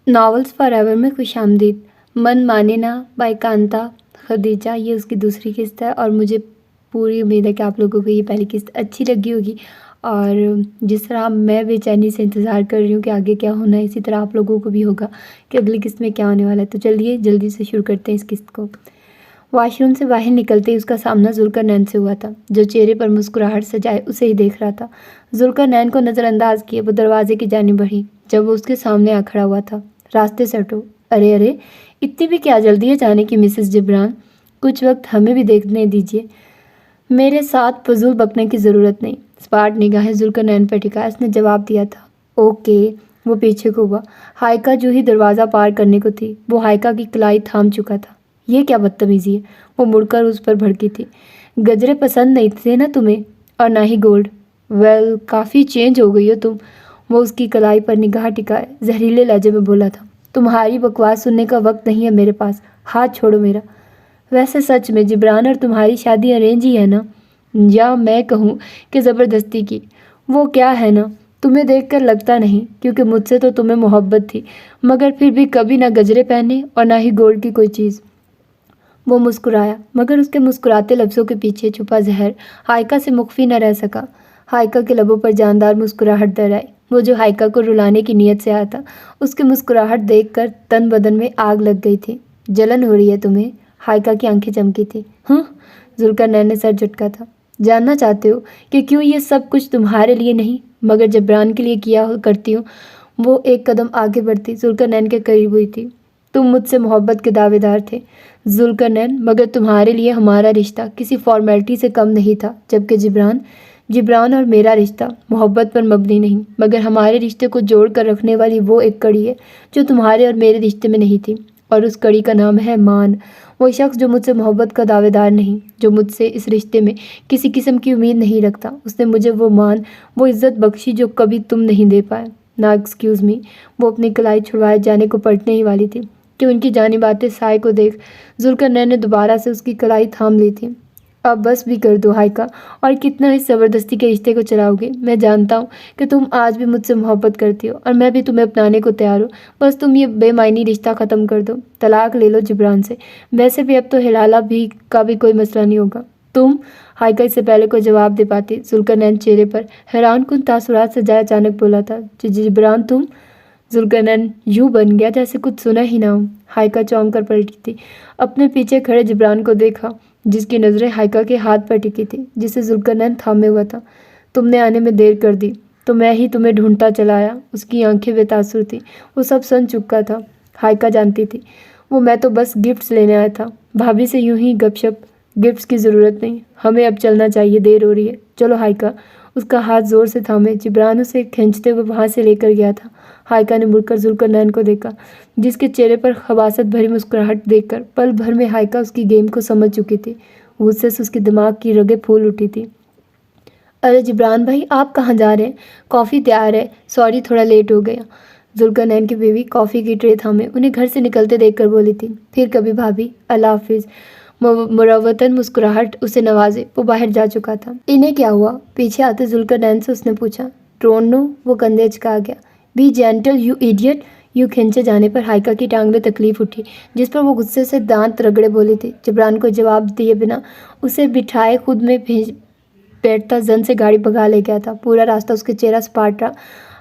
Novels for ever میں خوش آمدید. من مانے نا بائی کانتا خدیجہ، یہ اس کی دوسری قسط ہے اور مجھے پوری امید ہے کہ آپ لوگوں کو یہ پہلی قسط اچھی لگی ہوگی، اور جس طرح میں بے چینی سے انتظار کر رہی ہوں کہ آگے کیا ہونا ہے، اسی طرح آپ لوگوں کو بھی ہوگا کہ اگلی قسط میں کیا ہونے والا ہے. تو چلیے جلدی سے شروع کرتے ہیں اس قسط کو. واش روم سے باہر نکلتے ہی اس کا سامنا ذوالقرنین سے ہوا تھا، جو چہرے پر مسکراہٹ سجائے اسے ہی دیکھ رہا تھا. ذوالقرنین کو نظر انداز کیے وہ دروازے کی جانب بڑھی جب وہ اس کے سامنے آ کھڑا ہوا تھا. راستے سے ہٹو. ارے ارے، اتنی بھی کیا جلدی ہے جانے کی مسز جبران؟ کچھ وقت ہمیں بھی دیکھنے دیجیے. میرے ساتھ فضول بکنے کی ضرورت نہیں. اسپاٹ نگاہیں ذوالقرنین پر ٹکائے اس نے جواب دیا تھا. اوکے. وہ پیچھے کو ہوا. ہائیکا جو ہی دروازہ پار کرنے کو تھی وہ ہائیکا کی کلائی تھام چکا تھا. یہ کیا بدتمیزی ہے؟ وہ مڑ کر اس پر بھڑکی تھی. گجرے پسند نہیں تھے نا تمہیں، اور نہ ہی گولڈ. ویل، کافی چینج ہو گئی ہو تم. وہ اس کی کلائی پر نگاہ ٹکائے زہریلے لہجے میں بولا تھا. تمہاری بکواس سننے کا وقت نہیں ہے میرے پاس. ہاتھ چھوڑو میرا. ویسے سچ میں جبران اور تمہاری شادی ارینج ہی ہے نا؟ یا میں کہوں کہ زبردستی کی. وہ کیا ہے نا، تمہیں دیکھ کر لگتا نہیں، کیونکہ مجھ سے تو تمہیں محبت تھی، مگر پھر بھی کبھی نہ گجرے پہنے اور نہ ہی گولڈ کی کوئی چیز. وہ مسکرایا، مگر اس کے مسکراتے لفظوں کے پیچھے چھپا زہر ہائیکا سے مخفی نہ رہ سکا. ہائیکا کے لبوں پر جاندار مسکراہٹ در آئی. وہ جو ہائیکا کو رلانے کی نیت سے آیا تھا، اس کی مسکراہٹ دیکھ کر تن بدن میں آگ لگ گئی تھی. جلن ہو رہی ہے تمہیں؟ ہائیکا کی آنکھیں چمکی تھیں. ہاں. ذوالقرنین نے سر جھٹکا تھا. جاننا چاہتے ہو کہ کیوں یہ سب کچھ تمہارے لیے نہیں مگر جبران کے لیے کیا کرتی ہوں؟ وہ ایک قدم آگے بڑھتی ذوالقرنین کے قریب ہوئی تھی. تم مجھ سے محبت کے دعوے دار تھے ذوالقرنین، مگر تمہارے لیے ہمارا رشتہ کسی فارمیلٹی سے کم نہیں تھا، جبکہ جبران اور میرا رشتہ محبت پر مبنی نہیں، مگر ہمارے رشتے کو جوڑ کر رکھنے والی وہ ایک کڑی ہے جو تمہارے اور میرے رشتے میں نہیں تھی، اور اس کڑی کا نام ہے مان. وہ شخص جو مجھ سے محبت کا دعوے دار نہیں، جو مجھ سے اس رشتے میں کسی قسم کی امید نہیں رکھتا، اس نے مجھے وہ مان، وہ عزت بخشی جو کبھی تم نہیں دے پائے. نا ایکسکیوز می. وہ اپنی کلائی چھڑوائے جانے کو پلٹنے ہی والی تھی کہ ان کی جانب آتے سائے کو دیکھ ذوالقرنین نے دوبارہ سے اس کی کلائی تھام لی تھی. اب بس بھی کر دو ہائیکا، اور کتنا اس زبردستی کے رشتے کو چلاؤ گے؟ میں جانتا ہوں کہ تم آج بھی مجھ سے محبت کرتی ہو اور میں بھی تمہیں اپنانے کو تیار ہوں. بس تم یہ بے معنی رشتہ ختم کر دو. طلاق لے لو جبران سے. ویسے بھی اب تو ہلالہ بھی کا بھی کوئی مسئلہ نہیں ہوگا. تم؟ ہائیکا اس سے پہلے کوئی جواب دے پاتی ذوالقرنین چہرے پر حیران کن تاثرات سجائے اچانک بولا تھا. جبران تم؟ ذوالقرنین یوں بن گیا جیسے کچھ سنا ہی نہ ہو. ہائیکا چونک کر پلٹی تھی. اپنے پیچھے کھڑے جبران کو دیکھا جس کی نظریں ہائیکا کے ہاتھ پر ٹکی تھی جسے ذوالقرنین تھامے ہوا تھا. تم نے آنے میں دیر کر دی تو میں ہی تمہیں ڈھونڈتا چلا آیا. اس کی آنکھیں بے تاثر تھیں. وہ سب سن چکا تھا. ہائیکا جانتی تھی میں تو بس گفٹس لینے آیا تھا. بھابھی سے یوں ہی گپ شپ. گفٹس کی ضرورت نہیں، ہمیں اب چلنا چاہیے، دیر ہو رہی ہے. چلو ہائیکا. اس کا ہاتھ زور سے تھامے جبران اسے کھینچتے ہوئے وہاں سے لے کر گیا تھا. ہائیکا نے مڑ کر ذوالقرنین کو دیکھا جس کے چہرے پر خباثت بھری مسکراہٹ دیکھ کر پل بھر میں ہائیکا اس کی گیم کو سمجھ چکی تھی. غصے سے اس کے دماغ کی رگیں پھول اٹھی تھی. ارے جبران بھائی، آپ کہاں جا رہے ہیں؟ کافی تیار ہے. سوری تھوڑا لیٹ ہو گیا. ذوالقرنین کی بیوی کافی کی ٹرے تھامے انہیں گھر سے نکلتے دیکھ کر بولی تھی. پھر کبھی بھابھی. اللہ حافظ. مروتاً مسکراہٹ اسے نوازے وہ باہر جا چکا تھا. انہیں کیا ہوا؟ پیچھے آتے ذوالقرنین سے اس نے پوچھا. Don't know. وہ کندھے اچکا گیا. Be gentle you idiot. یوں کھینچے جانے پر ہائیکا کی ٹانگ میں تکلیف اٹھی جس پر وہ غصے سے دانت رگڑے بولی تھی. جبران کو جواب دیے بنا اسے بٹھائے خود میں بیٹھتا زن سے گاڑی بھگا لے گیا تھا. پورا راستہ اس کے چہرہ سپاٹ رہا.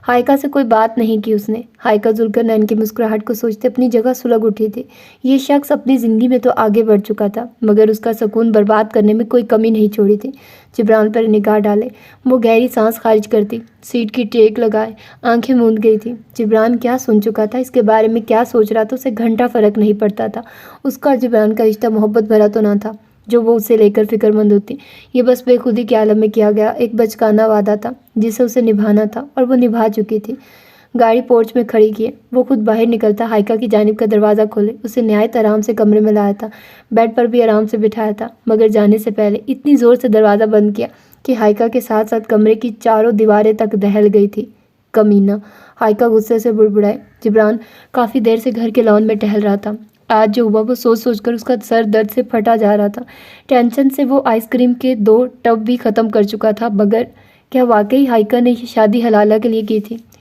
ہائیکا سے کوئی بات نہیں کی اس نے. ہائیکا ذوالقرنین کی مسکراہٹ کو سوچتے اپنی جگہ سلگ اٹھی تھی. یہ شخص اپنی زندگی میں تو آگے بڑھ چکا تھا مگر اس کا سکون برباد کرنے میں کوئی کمی نہیں چھوڑی تھی. جبران پر نگاہ ڈالے وہ گہری سانس خارج کرتی سیٹ کی ٹیک لگائے آنکھیں موند گئی تھی. جبران کیا سن چکا تھا، اس کے بارے میں کیا سوچ رہا تھا، اسے گھنٹہ فرق نہیں پڑتا تھا. اس کا اور جبران کا رشتہ محبت بھرا تو نہ تھا جو وہ اسے لے کر فکر مند ہوتی. یہ بس بے خودی کے عالم میں کیا گیا ایک بچکانہ وعدہ تھا جسے اسے نبھانا تھا اور وہ نبھا چکی تھی. گاڑی پورچ میں کھڑی کیے وہ خود باہر نکلتا ہائیکا کی جانب کا دروازہ کھولے اسے نہایت آرام سے کمرے میں لایا تھا. بیڈ پر بھی آرام سے بٹھایا تھا مگر جانے سے پہلے اتنی زور سے دروازہ بند کیا کہ ہائیکا کے ساتھ ساتھ کمرے کی چاروں دیواریں تک دہل گئی تھی. کمینہ. ہائیکا غصے سے بڑبڑائے. جبران کافی دیر سے گھر کے لان میں ٹہل رہا تھا. آج جو ہوا وہ سوچ سوچ کر اس کا سر درد سے پھٹا جا رہا تھا. ٹینشن سے وہ آئس کریم کے 2 ٹب بھی ختم کر چکا تھا. مگر کیا واقعی ہائیکا نے یہ شادی حلالہ کے لیے کی تھی؟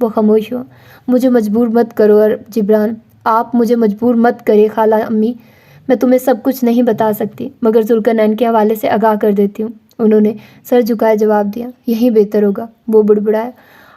وہ خاموش ہوا۔ مجھے مجبور مت کرو اور جبران، آپ مجھے مجبور مت کرے خالہ امی، میں تمہیں سب کچھ نہیں بتا سکتی مگر ذوالقرنین کے حوالے سے آگاہ کر دیتی ہوں۔ انہوں نے سر جھکائے جواب دیا، یہی بہتر ہوگا۔ وہ بڑبڑایا۔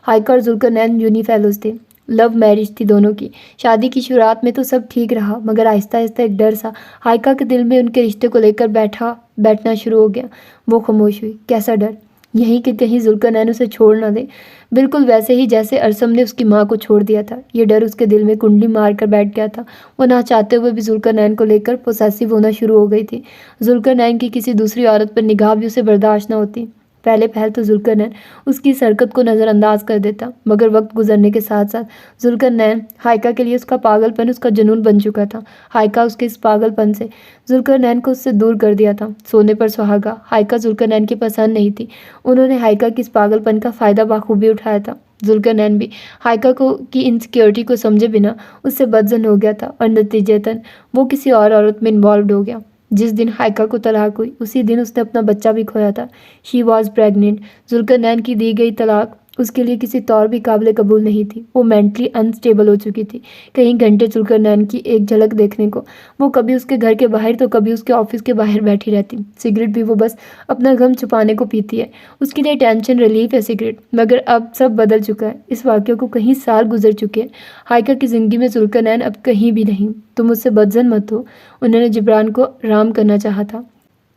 ہائیکا اور ذوالقرنین یونی فیلوز تھے، لو میرج تھی دونوں کی۔ شادی کی شروعات میں تو سب ٹھیک رہا مگر آہستہ آہستہ ایک ڈر سا ہائیکا کے دل میں ان کے رشتے کو لے کر بیٹھنا شروع ہو گیا۔ وہ خاموش ہوئی۔ کیسا ڈر؟ یہی کہ کہیں ذوالقرنین اسے چھوڑ نہ دے، بالکل ویسے ہی جیسے ارسم نے اس کی ماں کو چھوڑ دیا تھا۔ یہ ڈر اس کے دل میں کنڈلی مار کر بیٹھ گیا تھا۔ وہ نہ چاہتے ہوئے بھی ذوالقرنین کو لے کر پوسیسو ہونا شروع ہو گئی تھی۔ ذوالقرنین کی کسی دوسری عورت پر نگاہ بھی اسے برداشت نہ ہوتی۔ پہلے پہل تو ذوالقرنین اس کی اس حرکت کو نظر انداز کر دیتا مگر وقت گزرنے کے ساتھ ساتھ ذوالقرنین ہائیکا کے لیے اس کا پاگل پن اس کا جنون بن چکا تھا۔ ہائیکا اس کے اس پاگل پن سے ذوالقرنین کو اس سے دور کر دیا تھا۔ سونے پر سہاگا ہائیکا ذوالقرنین کی پسند نہیں تھی۔ انہوں نے ہائیکا کی اس پاگل پن کا فائدہ بخوبی اٹھایا تھا۔ ذوالقرنین بھی ہائیکا کی انسیکیورٹی کو سمجھے بنا اس سے بدظن ہو گیا تھا اور نتیجتاً وہ کسی اور عورت میں انوالوڈ ہو گیا۔ جس دن ہائیکا کو طلاق ہوئی اسی دن اس نے اپنا بچہ بھی کھویا تھا۔ She was pregnant. ذوالقرنین کی دی گئی طلاق اس کے لیے کسی طور بھی قابل قبول نہیں تھی۔ وہ مینٹلی انسٹیبل ہو چکی تھی۔ کئی گھنٹے ذوالقرنین کی ایک جھلک دیکھنے کو وہ کبھی اس کے گھر کے باہر تو کبھی اس کے آفس کے باہر بیٹھی رہتی۔ سگریٹ بھی وہ بس اپنا غم چھپانے کو پیتی ہے، اس کے لیے ٹینشن ریلیف ہے سگریٹ۔ مگر اب سب بدل چکا ہے۔ اس واقعے کو کہیں سال گزر چکے ہیں۔ ہائیکا کی زندگی میں ذوالقرنین اب کہیں بھی نہیں۔ تم مجھ سے بدظن مت ہو۔ انہوں نے جبران کو رام کرنا چاہا تھا۔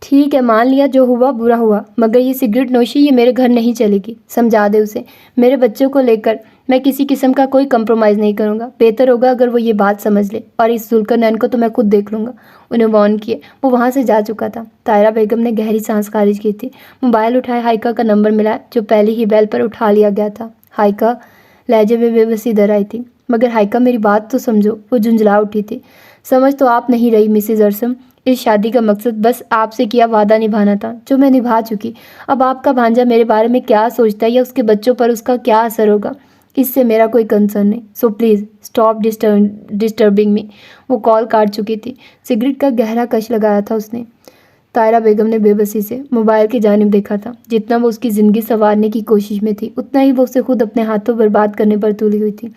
ٹھیک ہے، مان لیا جو ہوا برا ہوا مگر یہ سگریٹ نوشی یہ میرے گھر نہیں چلے گی۔ سمجھا دے اسے، میرے بچوں کو لے کر میں کسی قسم کا کوئی کمپرومائز نہیں کروں گا۔ بہتر ہوگا اگر وہ یہ بات سمجھ لے، اور اس ذوالقرنین کو تو میں خود دیکھ لوں گا۔ انہیں وارن کیے وہ وہاں سے جا چکا تھا۔ طاہرہ بیگم نے گہری سانس خارج کی تھی۔ موبائل اٹھائے، ہائیکا کا نمبر ملا جو پہلی ہی بیل پر اٹھا لیا گیا تھا۔ ہائیکا لہجے میں بے بسی در آئی تھی۔ مگر ہائیکا میری بات تو سمجھو۔ وہ جھنجھلا اٹھی تھی۔ سمجھ تو آپ نہیں رہی مسز ارسم، اس شادی کا مقصد بس آپ سے کیا وعدہ نبھانا تھا جو میں نبھا چکی۔ اب آپ کا بھانجا میرے بارے میں کیا سوچتا ہے یا اس کے بچوں پر اس کا کیا اثر ہوگا، اس سے میرا کوئی کنسرن نہیں۔ سو پلیز اسٹاپ ڈسٹربنگ می۔ وہ کال کاٹ چکی تھی۔ سگریٹ کا گہرا کش لگایا تھا اس نے۔ طاہرہ بیگم نے بے بسی سے موبائل کی جانب دیکھا تھا۔ جتنا وہ اس کی زندگی سنوارنے کی کوشش میں تھی اتنا ہی وہ اسے خود اپنے ہاتھوں برباد کرنے پر تلی ہوئی تھی۔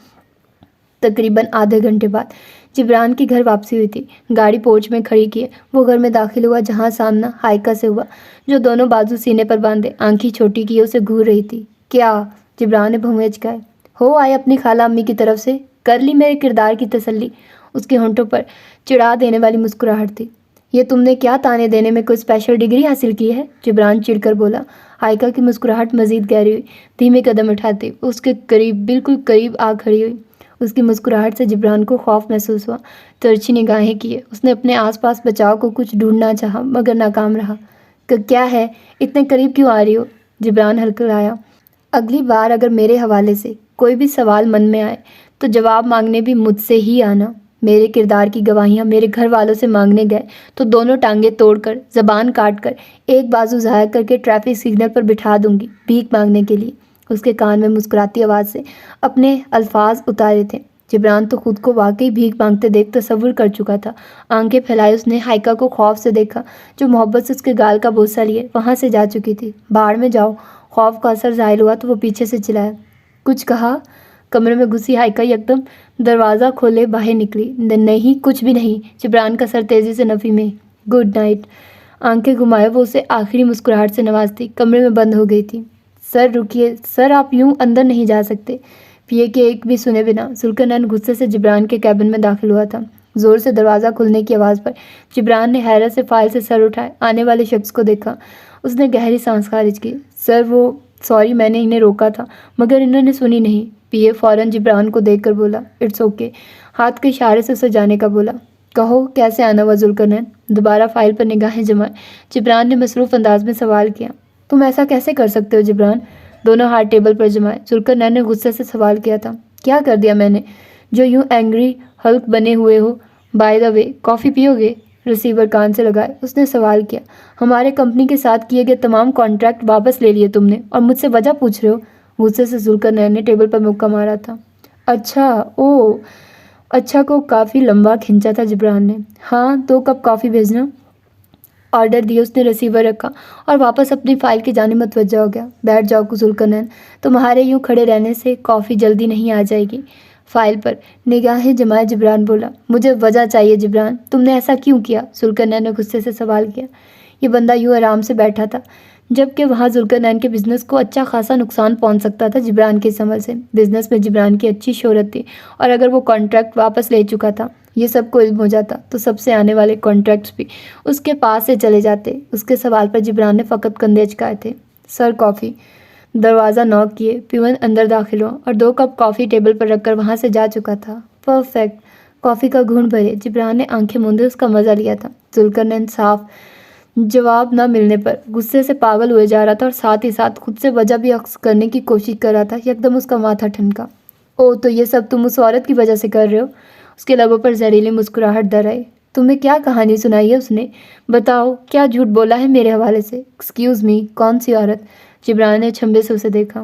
تقریباً آدھے گھنٹے بعد جبران کی گھر واپسی ہوئی تھی۔ گاڑی پورچ میں کھڑی کیے وہ گھر میں داخل ہوا جہاں سامنا ہائیکا سے ہوا جو دونوں بازو سینے پر باندھے آنکھیں چھوٹی کیے اسے گھور رہی تھی۔ کیا؟ جبران نے بھونویں اچکائے۔ ہو آئے اپنی خالہ امی کی طرف سے؟ کر لی میرے کردار کی تسلی؟ اس کے ہونٹوں پر چڑھا دینے والی مسکراہٹ تھی۔ یہ تم نے کیا تانے دینے میں کوئی اسپیشل ڈگری حاصل کی ہے؟ جبران چڑھ کر بولا۔ ہائیکا کی مسکراہٹ مزید گہری ہوئی۔ دھیمے قدم اٹھاتے اس کے قریب بالکل قریب آ کھڑی ہوئی۔ اس کی مسکراہٹ سے جبران کو خوف محسوس ہوا۔ ترچھی نگاہیں کیے اس نے اپنے آس پاس بچاؤ کو کچھ ڈھونڈنا چاہا مگر ناکام رہا۔ کیا ہے؟ اتنے قریب کیوں آ رہی ہو؟ جبران ہلکلایا۔ اگلی بار اگر میرے حوالے سے کوئی بھی سوال من میں آئے تو جواب مانگنے بھی مجھ سے ہی آنا۔ میرے کردار کی گواہیاں میرے گھر والوں سے مانگنے گئے تو دونوں ٹانگیں توڑ کر زبان کاٹ کر ایک بازو ظاہر کر کے ٹریفک سگنل پر بٹھا دوں گی بھیک مانگنے کے لیے۔ اس کے کان میں مسکراتی آواز سے اپنے الفاظ اتارے تھے۔ جبران تو خود کو واقعی بھیک مانگتے دیکھ تصور کر چکا تھا۔ آنکھیں پھیلائے اس نے ہائیکا کو خوف سے دیکھا جو محبت سے اس کے گال کا بوسہ لیے وہاں سے جا چکی تھی۔ بھاڑ میں جاؤ۔ خوف کا اثر ظاہر ہوا تو وہ پیچھے سے چلایا۔ کچھ کہا؟ کمرے میں گھسی ہائیکا یکدم دروازہ کھولے باہر نکلی۔ نہیں کچھ بھی نہیں۔ جبران کا سر تیزی سے نفی میں۔ Good night. آنکھیں گھمائے وہ اسے آخری مسکراہٹ سے نوازتی کمرے میں بند ہو گئی تھی۔ سر رکیے سر، آپ یوں اندر نہیں جا سکتے۔ پیے کے ایک بھی سنے بنا ذوالقرنین غصے سے جبران کے کیبن میں داخل ہوا تھا۔ زور سے دروازہ کھلنے کی آواز پر جبران نے حیرت سے فائل سے سر اٹھائے آنے والے شخص کو دیکھا۔ اس نے گہری سانس خارج کی۔ سر وہ سوری میں نے انہیں روکا تھا مگر انہوں نے سنی نہیں۔ پیے فوراً جبران کو دیکھ کر بولا اٹس اوکے، ہاتھ کے اشارے سے اسے جانے کا بولا۔ کہو کیسے آنا ہوا ذوالقرنین؟ دوبارہ فائل پر نگاہیں جمائے جبران نے مصروف انداز میں سوال کیا۔ تم ایسا کیسے کر سکتے ہو جبران؟ دونوں ہاتھ ٹیبل پر جمائے ذوالقرنین نے غصے سے سوال کیا تھا۔ کیا کر دیا میں نے جو یوں اینگری ہلک بنے ہوئے ہو؟ بائی دا وے کافی پیو گے؟ ریسیور کان سے لگائے اس نے سوال کیا۔ ہمارے کمپنی کے ساتھ کیے گئے تمام کانٹریکٹ واپس لے لیے تم نے اور مجھ سے وجہ پوچھ رہے ہو؟ غصے سے ذوالقرنین نے ٹیبل پر مکہ مارا تھا۔ اچھا او اچھا کو کافی لمبا کھینچا تھا جبران نے۔ ہاں 2 کپ کافی بھیجنا۔ آرڈر دیا اس نے رسیور رکھا اور واپس اپنی فائل کی جانب متوجہ ہو گیا۔ بیٹھ جاؤ ذوالقرنین، تمہارے یوں کھڑے رہنے سے کافی جلدی نہیں آ جائے گی۔ فائل پر نگاہیں جمائے جبران بولا، مجھے وجہ چاہیے جبران، تم نے ایسا کیوں کیا؟ ذوالقرنین نے غصے سے سوال کیا۔ یہ بندہ یوں آرام سے بیٹھا تھا جبکہ وہاں ذوالقرنین کے بزنس کو اچھا خاصا نقصان پہنچ سکتا تھا جبران کے اس عمل سے۔ بزنس میں جبران کی اچھی شہرت تھی اور اگر وہ کانٹریکٹ واپس لے چکا تھا، یہ سب کو علم ہو جاتا تو سب سے آنے والے کانٹریکٹس بھی اس کے پاس سے چلے جاتے۔ اس کے سوال پر جبران نے فقط کندھے اچکائے تھے۔ سر کافی۔ دروازہ نوک کیے، پیون اندر داخل ہوا اور 2 کپ کافی ٹیبل پر رکھ کر وہاں سے جا چکا تھا۔ پرفیکٹ۔ کافی کا گھونٹ بھرے جبران نے آنکھیں موندے اس کا مزہ لیا تھا۔ ذوالقرنین صاف جواب نہ ملنے پر غصے سے پاگل ہوئے جا رہا تھا اور ساتھ ہی ساتھ خود سے وجہ بھی اخذ کرنے کی کوشش کر رہا تھا۔ یکدم اس کا ماتھا ٹھنکا۔ او تو یہ سب تم اس عورت کی وجہ سے کر رہے ہو؟ اس کے لبوں پر زہریلی مسکراہٹ در آئی۔ تمہیں کیا کہانی سنائی ہے اس نے؟ بتاؤ، کیا جھوٹ بولا ہے میرے حوالے سے؟ ایکسکیوز می، کون سی عورت؟ جبران نے چھمبے سے اسے دیکھا۔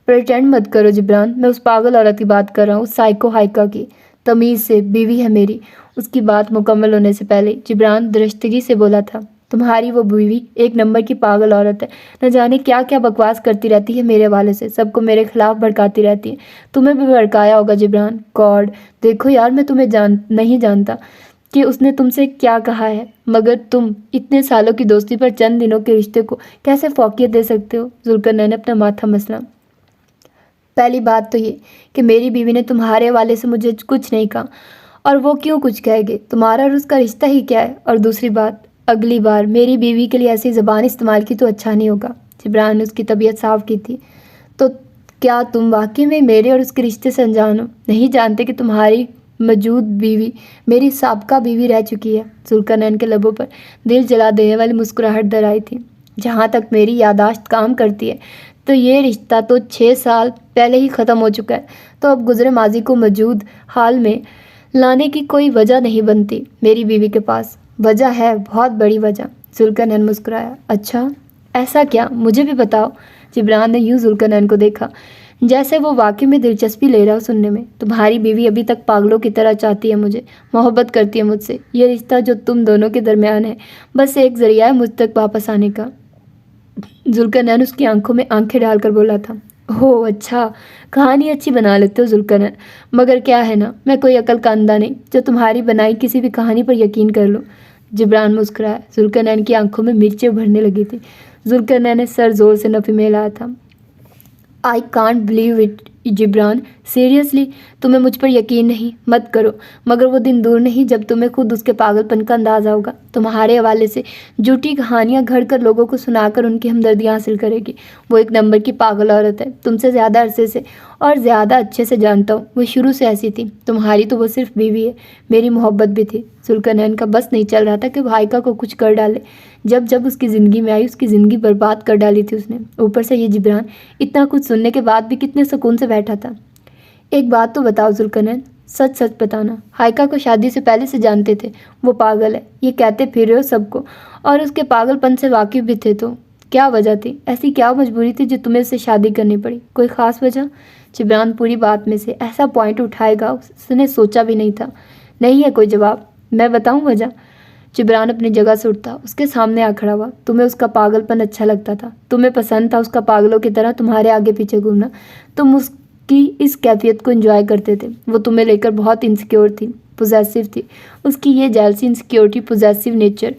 پریٹینڈ مت کرو جبران، میں اس پاگل عورت کی بات کر رہا ہوں، اس سائیکو ہائیکا کی۔ تمیز سے، بیوی ہے میری۔ اس کی بات مکمل ہونے سے پہلے جبران درشتگی سے بولا تھا، تمہاری وہ بیوی 1 نمبر کی پاگل عورت ہے، نہ جانے کیا کیا بکواس کرتی رہتی ہے میرے حوالے سے، سب کو میرے خلاف بھڑکاتی رہتی ہے۔ تمہیں بھی بھڑکایا ہوگا جبران۔ گاڈ، دیکھو یار، میں تمہیں نہیں جانتا کہ اس نے تم سے کیا کہا ہے، مگر تم اتنے سالوں کی دوستی پر چند دنوں کے رشتے کو کیسے فوقیت دے سکتے ہو؟ ذوالقرنین نے اپنا ماتھا مسلا۔ پہلی بات تو یہ کہ میری بیوی نے تمہارے حوالے سے مجھے کچھ نہیں کہا، اور وہ کیوں کچھ کہے گے؟ تمہارا اور اس کا رشتہ ہی کیا ہے؟ اور دوسری بات، اگلی بار میری بیوی کے لیے ایسی زبان استعمال کی تو اچھا نہیں ہوگا۔ جبران نے اس کی طبیعت صاف کی تھی۔ تو کیا تم واقعی میں میرے اور اس کے رشتے سے انجان ہو؟ نہیں جانتے کہ تمہاری موجود بیوی میری سابقہ بیوی رہ چکی ہے؟ ذوالقرنین کے لبوں پر دل جلا دینے والی مسکراہٹ در آئی تھی۔ جہاں تک میری یادداشت کام کرتی ہے تو یہ رشتہ تو 6 سال پہلے ہی ختم ہو چکا ہے، تو اب گزرے ماضی کو موجود حال میں لانے کی کوئی وجہ نہیں بنتی میری بیوی کے پاس۔ وجہ ہے، بہت بڑی وجہ۔ ذوالقرنین مسکرایا۔ اچھا، ایسا کیا؟ مجھے بھی بتاؤ۔ جبران نے یوں ذوالقرنین کو دیکھا جیسے وہ واقعی میں دلچسپی لے رہا ہو سننے میں۔ تمہاری بیوی ابھی تک پاگلوں کی طرح چاہتی ہے مجھے، محبت کرتی ہے مجھ سے۔ یہ رشتہ جو تم دونوں کے درمیان ہے بس ایک ذریعہ ہے مجھ تک واپس آنے کا۔ ذوالقرنین اس کی آنکھوں میں آنکھیں ڈال کر بولا تھا۔ اوہ اچھا، کہانی اچھی بنا لیتے ہو ذوالقرنین، مگر کیا ہے نا، میں کوئی عقل کا اندھا نہیں جو تمہاری بنائی کسی بھی کہانی پر یقین کر لوں۔ جبران مسکرایا۔ ذوالقرنین کی آنکھوں میں مرچیں ابھرنے لگی تھی۔ ذوالقرنین نے سر زور سے نفی میں ہلایا تھا۔ I can't believe it Jibran, seriously تمہیں مجھ پر یقین نہیں؟ مت کرو، مگر وہ دن دور نہیں جب تمہیں خود اس کے پاگل پن کا اندازہ ہوگا۔ تمہارے حوالے سے جھوٹی کہانیاں گھڑ کر لوگوں کو سنا کر ان کی ہمدردیاں حاصل کرے گی۔ وہ 1 نمبر کی پاگل عورت ہے، تم سے زیادہ عرصے سے اور زیادہ اچھے سے جانتا ہوں۔ وہ شروع سے ایسی تھی۔ تمہاری تو وہ صرف بیوی ہے، میری محبت بھی تھی۔ ذوالقرنین کا بس نہیں چل رہا تھا کہ وہ ہائیکا کو کچھ کر ڈالے۔ جب اس کی زندگی میں آئی، اس کی زندگی برباد کر ڈالی تھی اس نے۔ اوپر سے یہ جبران اتنا کچھ سننے کے بعد بھی کتنے سکون سے بیٹھا تھا۔ ایک بات تو بتاؤ ذوالقرنین، سچ سچ بتانا، ہائیکا کو شادی سے پہلے سے جانتے تھے؟ وہ پاگل ہے، یہ کہتے پھر رہے ہو سب کو، اور اس کے پاگل پن سے واقف بھی تھے، تو کیا وجہ تھی؟ ایسی کیا مجبوری تھی جو تمہیں اس سے شادی کرنی پڑی؟ کوئی خاص وجہ؟ جبران پوری بات میں سے ایسا پوائنٹ اٹھائے گا اس نے سوچا بھی نہیں تھا۔ نہیں ہے کوئی جواب؟ میں بتاؤں وجہ؟ جبران اپنی جگہ سے اٹھا، اس کے سامنے آ کھڑا ہوا۔ تمہیں اس کا پاگل پن اچھا لگتا تھا، تمہیں پسند تھا اس کا پاگلوں کی طرح تمہارے آگے پیچھے گھومنا، تم اس کی اس کیفیت کو انجوائے کرتے تھے۔ وہ تمہیں لے کر بہت انسیکیور تھی، پوزیسو تھی۔ اس کی یہ جیلسی، انسیکیورٹی، پوزیسو نیچر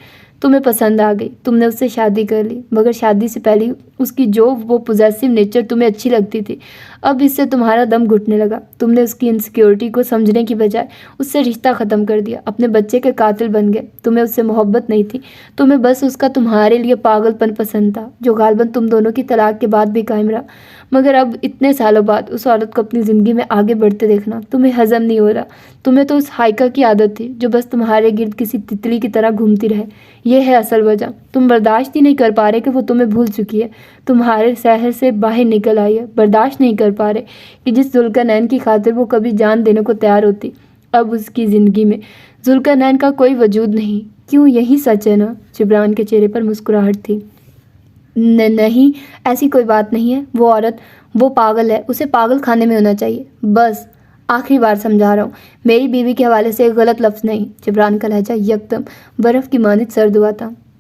تمہیں پسند آ گئی، تم نے اس سے شادی کر لی، مگر شادی سے پہلے اس کی جو وہ پوزیسو نیچر تمہیں اچھی لگتی تھی، اب اس سے تمہارا دم گھٹنے لگا۔ تم نے اس کی انسیکیورٹی کو سمجھنے کی بجائے اس سے رشتہ ختم کر دیا، اپنے بچے کے قاتل بن گئے۔ تمہیں اس سے محبت نہیں تھی، تمہیں بس اس کا تمہارے لیے پاگل پن پسند تھا، جو غالباً تم دونوں کی طلاق کے بعد بھی قائم رہا۔ مگر اب اتنے سالوں بعد اس عورت کو اپنی زندگی میں آگے بڑھتے دیکھنا تمہیں ہضم نہیں ہو رہا۔ تمہیں تو اس ہائیکا کی عادت تھی جو بس تمہارے گرد کسی تتلی کی طرح گھومتی رہے۔ یہ ہے اصل وجہ۔ تم برداشت ہی نہیں کر پا رہے کہ وہ تمہیں بھول چکی ہے، تمہارے شہر سے باہر نکل آئی ہے۔ برداشت نہیں کر پا رہے کہ جس ذوالقرنین کی خاطر وہ کبھی جان دینے کو تیار ہوتی، اب اس کی زندگی میں ذوالقرنین کا کوئی وجود نہیں۔ کیوں، یہی سچ ہے نا؟ جبران کے چہرے پر مسکراہٹ تھی۔ نہیں، ایسی کوئی بات نہیں ہے۔ وہ عورت، وہ پاگل ہے، اسے پاگل خانے میں ہونا چاہیے۔ بس آخری بار سمجھا رہا ہوں، میری بیوی کے حوالے سے ایک غلط لفظ نہیں۔ جبران کا لہجہ یکدم برف کی مانند سرد ہوا تھا۔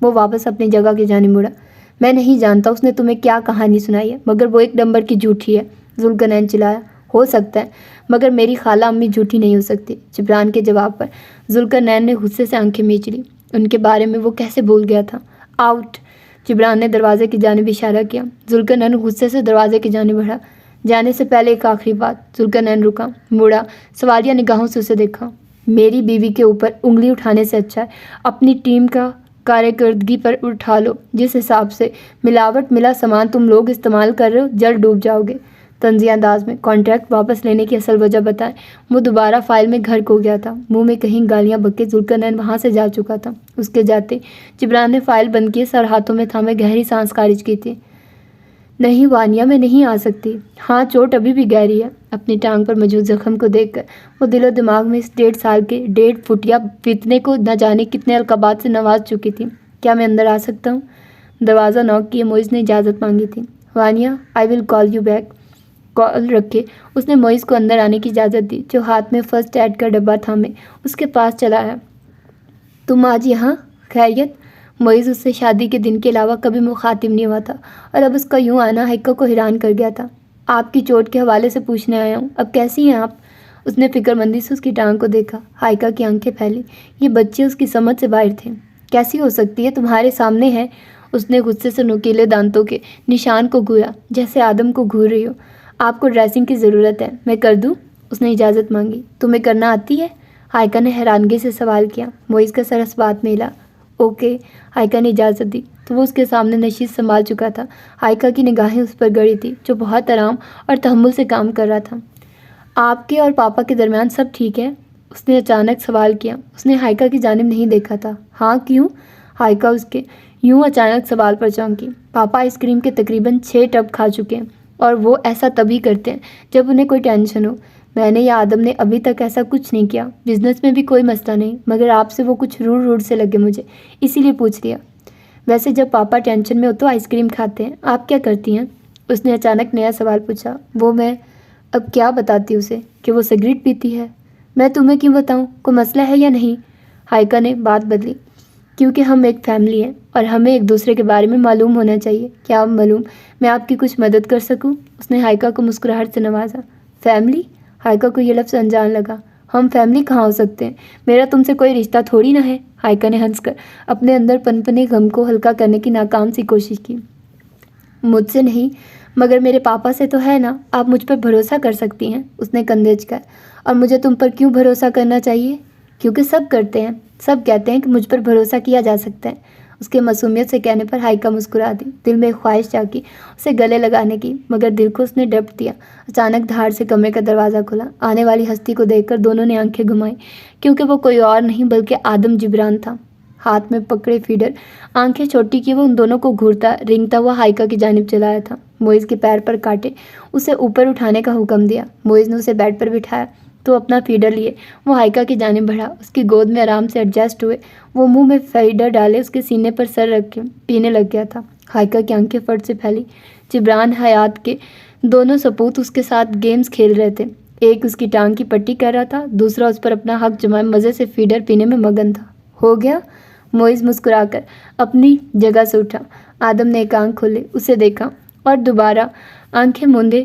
وہ واپس اپنی جگہ کی جانب مڑا۔ میں نہیں جانتا اس نے تمہیں کیا کہانی سنائی ہے، مگر وہ ایک نمبر کی جھوٹی ہے، ذوالقرنین چلایا۔ ہو سکتا ہے، مگر میری خالہ امی جھوٹی نہیں ہو سکتی۔ جبران کے جواب پر ذوالقرنین نے غصے سے آنکھیں میچ لی۔ ان کے بارے میں وہ کیسے بھول گیا تھا؟ آؤٹ! جبران نے دروازے کی جانب اشارہ کیا۔ ذوالقرنین غصے سے دروازے کی جانب بڑھا۔ جانے سے پہلے ایک آخری بات۔ ذوالقرنین رکا، مڑا، سوالیہ نگاہوں سے اسے دیکھا۔ میری بیوی کے اوپر انگلی اٹھانے سے اچھا ہے اپنی ٹیم کا کارکردگی پر اٹھا لو۔ جس حساب سے ملاوٹ ملا سامان تم لوگ استعمال کر رہے ہو، جلد ڈوب جاؤ گے۔ طنزیہ انداز میں کانٹریکٹ واپس لینے کی اصل وجہ بتائیں۔ وہ دوبارہ فائل میں گھر کھو گیا تھا۔ منہ میں کہیں گالیاں بکے ذوالقرنین وہاں سے جا چکا تھا۔ اس کے جاتے جبران نے فائل بند کی، سر ہاتھوں میں تھامے گہری سانس خارج کی تھی۔ نہیں وانیہ، میں نہیں آ سکتی۔ ہاں، چوٹ ابھی بھی گہری ہے۔ اپنی ٹانگ پر موجود زخم کو دیکھ کر وہ دل و دماغ میں اس 1.5 سال کے 1.5 فٹیا فتنے کو نہ جانے کتنے القابات سے نواز چکی تھی۔ کیا میں اندر آ سکتا ہوں؟ دروازہ نوک کیے معیز نے اجازت مانگی تھی۔ وانیہ، آئی ول کال یو بیک۔ کال رکھے اس نے معیز کو اندر آنے کی اجازت دی، جو ہاتھ میں فرسٹ ایڈ کا ڈبہ تھامے اس کے پاس چلا آیا۔ تم آج یہاں؟ خیریت؟ معیز اس سے شادی کے دن کے علاوہ کبھی مخاطب نہیں ہوا تھا، اور اب اس کا یوں آنا ہائیکا کو حیران کر گیا تھا۔ آپ کی چوٹ کے حوالے سے پوچھنے آیا ہوں، اب کیسی ہیں آپ؟ اس نے فکر مندی سے اس کی ٹانگ کو دیکھا۔ ہائیکا کی آنکھیں پھیلی، یہ بچے اس کی سمجھ سے باہر تھے۔ کیسی ہو سکتی ہے، تمہارے سامنے ہے۔ اس نے غصے سے نوکیلے دانتوں کے نشان کو گھورا، جیسے آدم کو گھور رہی ہو۔ آپ کو ڈریسنگ کی ضرورت ہے، میں کر دوں؟ اس نے اجازت مانگی۔ تمہیں کرنا آتی ہے؟ ہائیکا نے حیرانگی سے سوال کیا۔ معیز کا سر اس بات میں ہلا۔ اوکے، ہائیکا نے اجازت دی تو وہ اس کے سامنے نشیز سنبھال چکا تھا۔ ہائیکا کی نگاہیں اس پر گڑی تھی، جو بہت آرام اور تحمل سے کام کر رہا تھا۔ آپ کے اور پاپا کے درمیان سب ٹھیک ہے؟ اس نے اچانک سوال کیا۔ اس نے ہائیکا کی جانب نہیں دیکھا تھا۔ ہاں، کیوں؟ ہائیکا اس کے یوں اچانک سوال پر چونکی۔ پاپا آئس کریم کے تقریباً 6 ٹب کھا چکے ہیں، اور وہ ایسا تبھی کرتے ہیں جب انہیں کوئی ٹینشن ہو۔ میں نے یا آدم نے ابھی تک ایسا کچھ نہیں کیا۔ بزنس میں بھی کوئی مسئلہ نہیں، مگر آپ سے وہ کچھ روڈ سے لگے مجھے، اسی لیے پوچھ لیا۔ ویسے جب پاپا ٹینشن میں ہو تو آئس کریم کھاتے ہیں، آپ کیا کرتی ہیں؟ اس نے اچانک نیا سوال پوچھا۔ وہ میں اب کیا بتاتی اسے کہ وہ سگریٹ پیتی ہے؟ میں تمہیں کیوں بتاؤں؟ کوئی مسئلہ ہے یا نہیں؟ ہائیکا نے بات بدلی۔ کیونکہ ہم ایک فیملی ہیں اور ہمیں ایک دوسرے کے بارے میں معلوم ہونا چاہیے۔ کیا معلوم میں آپ کی کچھ مدد کر سکوں؟ اس نے ہائیکا کو مسکراہٹ سے نوازا۔ فیملی؟ ہائیکا کو یہ لفظ انجان لگا۔ ہم فیملی کہاں ہو سکتے ہیں؟ میرا تم سے کوئی رشتہ تھوڑی نہ ہے۔ ہائیکا نے ہنس کر اپنے اندر پنپنے غم کو ہلکا کرنے کی ناکام سی کوشش کی۔ مجھ سے نہیں، مگر میرے پاپا سے تو ہے نا، آپ مجھ پر بھروسہ کر سکتی ہیں۔ اس نے کندھے اچکائے۔ اور مجھے تم پر کیوں بھروسہ کرنا چاہیے؟ کیونکہ سب کرتے ہیں، سب کہتے ہیں کہ مجھ پر بھروسہ کیا جا سکتا ہے۔ اس کے معصومیت سے کہنے پر ہائیکا مسکرا دی۔ دل میں ایک خواہش جاگی اسے گلے لگانے کی، مگر دل کو اس نے ڈپٹ دیا۔ اچانک دھاڑ سے کمرے کا دروازہ کھلا۔ آنے والی ہستی کو دیکھ کر دونوں نے آنکھیں گھمائیں، کیونکہ وہ کوئی اور نہیں بلکہ آدم جبران تھا۔ ہاتھ میں پکڑے فیڈر آنکھیں چھوٹی کی وہ ان دونوں کو گھورتا رینگتا ہوا ہائیکا کی جانب چلایا تھا۔ معیز کے پیر پر کاٹے اسے اوپر اٹھانے کا حکم دیا۔ معیز نے اسے بیڈ پر بٹھایا تو اپنا فیڈر لیے وہ ہائیکا کی جانب بڑھا۔ اس کی گود میں آرام سے ایڈجسٹ ہوئے وہ منہ میں فیڈر ڈالے اس کے سینے پر سر رکھ کے پینے لگ گیا تھا۔ ہائیکا کی آنکھیں فٹ سے پھیلی۔ جبران حیات کے دونوں سپوت اس کے ساتھ گیمز کھیل رہے تھے۔ ایک اس کی ٹانگ کی پٹی کر رہا تھا، دوسرا اس پر اپنا حق جمائے مزے سے فیڈر پینے میں مگن تھا۔ ہو گیا؟ معیز مسکرا کر اپنی جگہ سے اٹھا۔ آدم نے ایک آنکھ کھولے اسے دیکھا اور دوبارہ آنکھیں موندے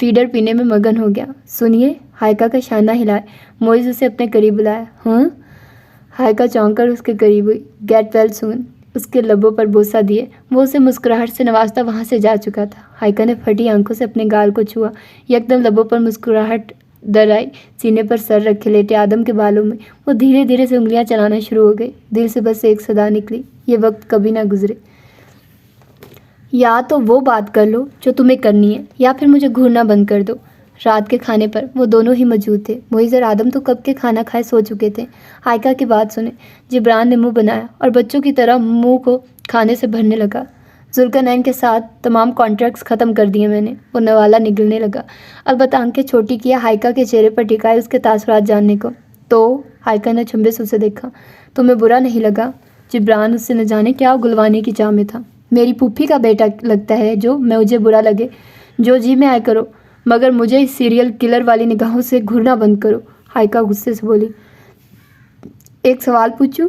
فیڈر پینے میں مگن ہو گیا۔ سنیے، ہائیکا کا شانہ ہلائے معیز اسے اپنے قریب بلایا۔ ہاں؟ ہائیکا چونک کر اس کے قریب ہوئی۔ گیٹ ویل سون، اس کے لبوں پر بوسہ دیے وہ اسے مسکراہٹ سے نوازتا وہاں سے جا چکا تھا۔ ہائیکا نے پھٹی آنکھوں سے اپنے گال کو چھوا، یکدم لبوں پر مسکراہٹ در آئی۔ سینے پر سر رکھے لیٹے آدم کے بالوں میں وہ دھیرے دھیرے سے انگلیاں چلانا شروع ہو گئی۔ دل سے بس ایک صدا نکلی، یہ وقت کبھی نہ گزرے۔ یا تو وہ بات کر لو جو تمہیں کرنی ہے، یا پھر مجھے گھورنا بند کر دو۔ رات کے کھانے پر وہ دونوں ہی موجود تھے۔ معیز اور آدم تو کب کے کھانا کھائے سو چکے تھے۔ ہائیکا کی بات سنے جبران نے منہ بنایا اور بچوں کی طرح منہ کو کھانے سے بھرنے لگا۔ ذوالقرنین کے ساتھ تمام کانٹریکٹس ختم کر دیے میں نے، وہ نوالا نگلنے لگا۔ البتہ آنکھیں چھوٹی کیا ہائیکا کے چہرے پر ٹکائے اس کے تاثرات جاننے کو۔ تو ہائیکا نے چھمبے سے اسے دیکھا۔ تمہیں برا نہیں لگا؟ جبران اس سے نہ جانے کیا گلوانے کی چاہ میں تھا۔ میری پھوپھی کا بیٹا لگتا ہے جو مجھے برا لگے؟ جو جی میں آئے کرو، مگر مجھے اس سیریل کلر والی نگاہوں سے گھورنا بند کرو۔ ہائیکا غصے سے بولی۔ ایک سوال پوچھوں؟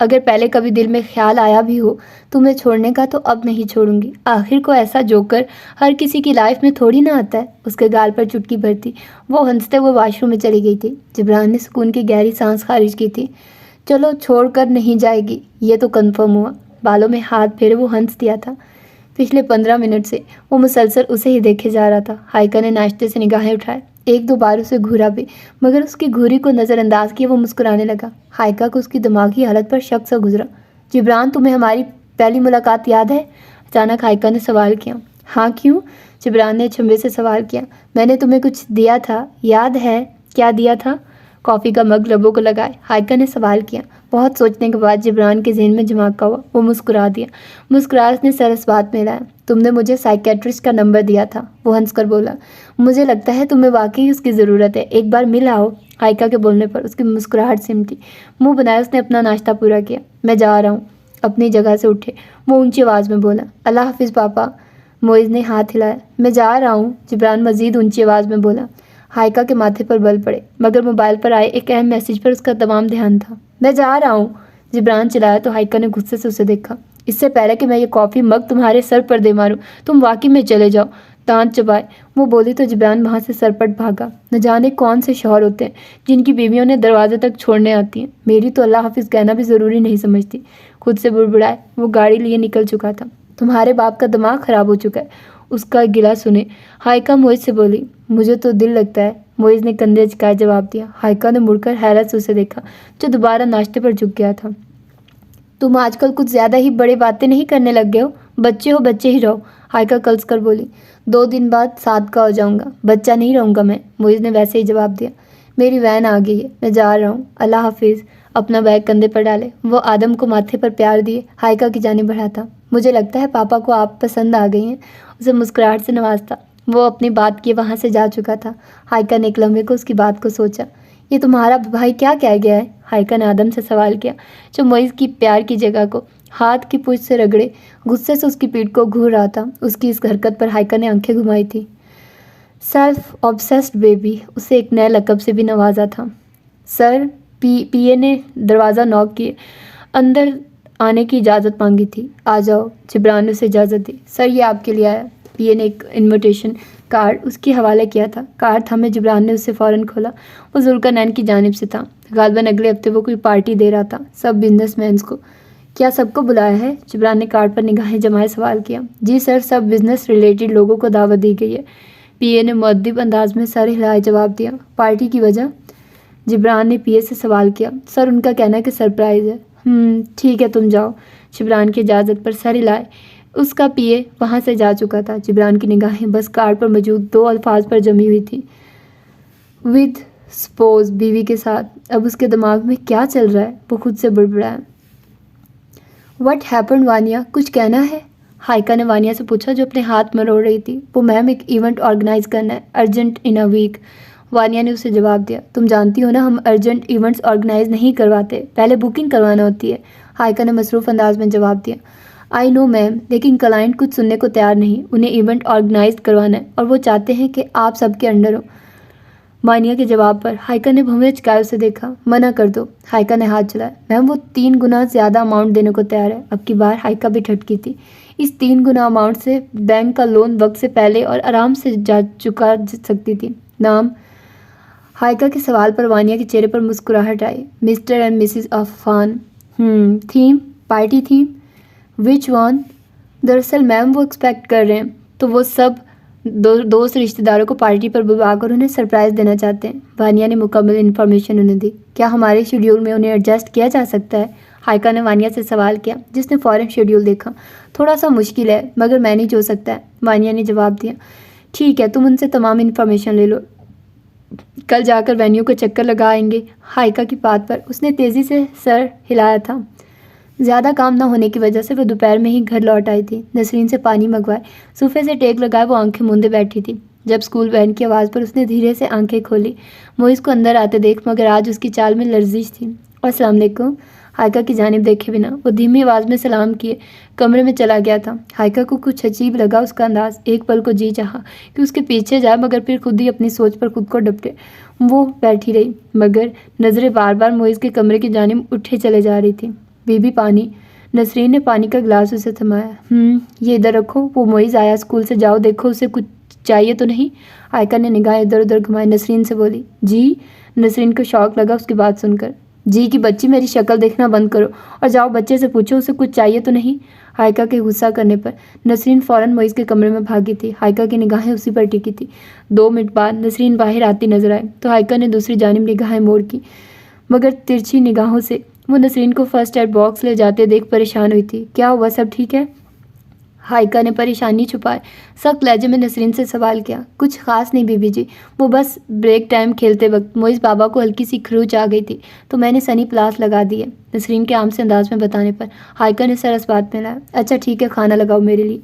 اگر پہلے کبھی دل میں خیال آیا بھی ہو تمہیں چھوڑنے کا تو اب نہیں چھوڑوں گی. آخر کو ایسا جوکر ہر کسی کی لائف میں تھوڑی نہ آتا ہے. اس کے گال پر چٹکی بھرتی وہ ہنستے ہوئے واش روم میں چلی گئی تھی. جبران نے سکون کی گہری سانس خارج کی تھی. چلو چھوڑ کر نہیں جائے گی یہ تو کنفرم ہوا. بالوں میں ہاتھ پھیرے وہ ہنس دیا تھا. پچھلے 15 منٹ سے وہ مسلسل اسے ہی دیکھے جا رہا تھا. ہائیکا نے ناشتے سے نگاہیں اٹھائے. ایک دو بار اسے گھورا بھی مگر اس کی گھوری کو نظر انداز کیے وہ مسکرانے لگا. ہائیکا کو اس کی دماغی حالت پر شک سا گزرا. جبران تمہیں ہماری پہلی ملاقات یاد ہے؟ اچانک ہائیکا نے سوال کیا. ہاں کیوں؟ جبران نے چھمبے سے سوال کیا. میں نے تمہیں کچھ دیا تھا یاد ہے؟ کیا دیا تھا؟ کافی کا مگ لبوں کو لگائے ہائیکا نے سوال کیا. بہت سوچنے کے بعد جبران کے ذہن میں جھماکا ہوا. وہ مسکرا دیا. مسکرا اس نے سر اس بات میں لایا. تم نے مجھے سائیکیٹرسٹ کا نمبر دیا تھا. وہ ہنس کر بولا. مجھے لگتا ہے تمہیں واقعی اس کی ضرورت ہے. ایک بار مل آؤ. ہائیکا کے بولنے پر اس کی مسکراہٹ سمٹی. منہ بنائے اس نے اپنا ناشتہ پورا کیا. میں جا رہا ہوں. اپنی جگہ سے اٹھے وہ اونچی آواز میں بولا. اللہ حافظ پاپا. معیز نے ہاتھ ہلایا. میں جا رہا ہوں. جبران مزید اونچی آواز میں بولا. ہائیکا کے ماتھے پر بل پڑے مگر موبائل پر آئے ایک اہم میسیج پر اس کا تمام دھیان تھا. میں جا رہا ہوں. جبران چلایا تو ہائیکا نے غصے سے اسے دیکھا. اس سے پہلے کہ میں یہ کافی مگ تمہارے سر پر دے ماروں تم واقعی میں چلے جاؤ. دانت چبائے وہ بولی تو جبران وہاں سے سرپٹ بھاگا. نہ جانے کون سے شوہر ہوتے ہیں جن کی بیویوں نے دروازے تک چھوڑنے آتی ہیں. میری تو اللہ حافظ کہنا بھی ضروری نہیں سمجھتی. خود سے بڑبڑائے. وہ گاڑی لیے نکل چکا تھا. تمہارے باپ کا دماغ خراب ہو چکا ہے. اس کا گلا سنے ہائیکا معیز سے بولی. مجھے تو دل لگتا ہے. معیز نے کندھے اچکائے جواب دیا. ہائیکا نے مڑ کر حیرت سے اسے دیکھا جو دوبارہ ناشتے پر جھک گیا تھا. تم آج کل کچھ زیادہ ہی بڑے باتیں نہیں کرنے لگ گئے ہو. بچے ہو بچے ہی رہو. ہائیکا کلس کر بولی. 2 دن بعد 7 کا ہو جاؤں گا. بچہ نہیں رہوں گا میں. معیز نے ویسے ہی جواب دیا. میری وین آ گئی ہے. میں جا رہا ہوں. اللہ حافظ. اپنا بیگ کندھے پر ڈالے وہ آدم کو ماتھے پر پیار دیے ہائیکا کی جانب بڑھا تھا. مجھے لگتا ہے پاپا کو آپ پسند آ گئی ہیں. اسے مسکراہٹ سے نوازتا. وہ اپنی بات کیے وہاں سے جا چکا تھا. ہائیکا نے ایک لمحے کو اس کی بات کو سوچا. یہ تمہارا بھائی کیا کہہ گیا ہے؟ ہائیکا نے آدم سے سوال کیا جو معیز کی پیار کی جگہ کو ہاتھ کی پوچھ سے رگڑے غصے سے اس کی پیٹھ کو گھور رہا تھا. اس کی اس حرکت پر ہائیکا نے آنکھیں گھمائی تھی. Self obsessed baby. اسے ایک نئے لقب سے بھی نوازا تھا. سر پی اے نے دروازہ نوک کیے اندر آنے کی اجازت مانگی تھی. آ جاؤ. جبران نے اسے اجازت دی. سر یہ آپ کے لیے آیا. پی اے نے ایک انویٹیشن کارڈ اس کے حوالے کیا تھا. کارڈ تھامے جبران نے اسے فوراً کھولا. وہ ذوالقرنین کی جانب سے تھا. غالباً اگلے ہفتے وہ کوئی پارٹی دے رہا تھا سب بزنس مینس کو. کیا سب کو بلایا ہے؟ جبران نے کارڈ پر نگاہیں جمائے سوال کیا. جی سر سب بزنس ریلیٹڈ لوگوں کو دعوت دی گئی ہے. پی اے نے مؤدب انداز میں سر ہلائے جواب دیا. پارٹی کی وجہ؟ جبران نے پی اے سے سوال کیا. سر ان کا کہنا ہے کہ سرپرائز ہے. ٹھیک ہے تم جاؤ. جبران کی اجازت پر سر ہلائے. اس کا پی اے وہاں سے جا چکا تھا. جبران کی نگاہیں بس کارڈ پر موجود 2 الفاظ پر جمی ہوئی تھیں. ود سپوز بیوی کے ساتھ. اب اس کے دماغ میں کیا چل رہا ہے؟ وہ خود سے بڑبڑایا. What happened وانیا؟ کچھ کہنا ہے؟ ہائیکا نے وانیا سے پوچھا جو اپنے ہاتھ مروڑ رہی تھی. وہ میم ایک ایونٹ آرگنائز کرنا ہے ارجنٹ ان اے ویک. وانیا نے اسے جواب دیا. تم جانتی ہو نا ہم ارجنٹ ایونٹس آرگنائز نہیں کرواتے. پہلے بکنگ کروانا ہوتی ہے. ہائیکا نے مصروف انداز میں جواب دیا. آئی نو میم لیکن کلائنٹ کچھ سننے کو تیار نہیں. انہیں ایونٹ آرگنائز کروانا ہے اور وہ چاہتے ہیں کہ آپ سب کے انڈر ہو. وانیا کے جواب پر ہائیکا نے بھونیں چکائے اسے دیکھا. منع کر دو. ہائیکا نے ہاتھ چلایا. میم وہ 3 گنا زیادہ اماؤنٹ دینے کو تیار ہے. اب کی بار ہائیکا بھی ٹھٹکی تھی. اس 3 گنا اماؤنٹ سے بینک کا لون وقت سے پہلے اور آرام سے جا چکا سکتی تھی. نام؟ ہائیکا کے سوال پر وانیا کے چہرے پر مسکراہٹ آئی. Mr and Mrs Affan. Theme? Party theme? Which one? دراصل میم وہ ایکسپیکٹ کر رہے ہیں تو وہ سب دوست رشتہ داروں کو پارٹی پر بلا کر انہیں سرپرائز دینا چاہتے ہیں. وانیا نے مکمل انفارمیشن انہیں دی. کیا ہمارے شیڈیول میں انہیں ایڈجسٹ کیا جا سکتا ہے؟ ہائیکا نے وانیا سے سوال کیا جس نے فوراً شیڈیول دیکھا. تھوڑا سا مشکل ہے مگر مینیج ہو سکتا ہے. وانیا نے جواب دیا. ٹھیک ہے تم ان سے تمام انفارمیشن لے لو. کل جا کر وینیو کو چکر لگا آئیں گے. ہائیکا کی بات پر اس نے تیزی سے سر ہلایا تھا. زیادہ کام نہ ہونے کی وجہ سے وہ دوپہر میں ہی گھر لوٹ آئی تھی. نسرین سے پانی منگوائے صوفے سے ٹیک لگائے وہ آنکھیں موندے بیٹھی تھی. جب اسکول وین کی آواز پر اس نے دھیرے سے آنکھیں کھولی. معیز کو اندر آتے دیکھ مگر آج اس کی چال میں لرزش تھی. السلام علیکم. ہائیکا کی جانب دیکھے بنا وہ دھیمی آواز میں سلام کیے کمرے میں چلا گیا تھا. ہائیکا کو کچھ عجیب لگا اس کا انداز. ایک پل کو جی چاہا کہ اس کے پیچھے جائے مگر پھر خود ہی اپنی سوچ پر خود کو ڈپٹے. وہ بیٹھی رہی مگر نظریں بار بار معیز کے کمرے کی جانب اٹھے چلے جا رہی تھی. بیبی پانی۔ نسرین نے پانی کا گلاس اسے تھمایا۔ یہ ادھر رکھو، وہ معیز آیا اسکول سے، جاؤ دیکھو اسے کچھ چاہیے تو نہیں۔ ہائیکا نے نگاہیں ادھر ادھر گھمائے، نسرین سے بولی۔ جی؟ نسرین کو شوق لگا اس کی بات سن کر۔ جی کی بچی، میری شکل دیکھنا بند کرو اور جاؤ بچے سے پوچھو اسے کچھ چاہیے تو نہیں۔ ہائیکا کے غصہ کرنے پر نسرین فوراً معیز کے کمرے میں بھاگی تھی۔ ہائیکا کی نگاہیں اسی پر ٹکی تھی۔ 2 منٹ بعد نسرین باہر آتی نظر آئی تو ہائیکا نے دوسری جانب نگاہیں موڑ کی، مگر ترچھی نگاہوں سے وہ نسرین کو فرسٹ ایڈ باکس لے جاتے دیکھ پریشان ہوئی تھی۔ کیا ہوا، سب ٹھیک ہے؟ ہائیکا نے پریشانی چھپائے سخت لہجے میں نسرین سے سوال کیا۔ کچھ خاص نہیں بیبی جی، وہ بس بریک ٹائم کھیلتے وقت معیز بابا کو ہلکی سی خروچ آ گئی تھی تو میں نے سنی پلاس لگا دی ہے، نسرین کے عام سے انداز میں بتانے پر ہائیکا نے سر اس بات میں لایا۔ اچھا ٹھیک ہے، کھانا لگاؤ میرے لیے۔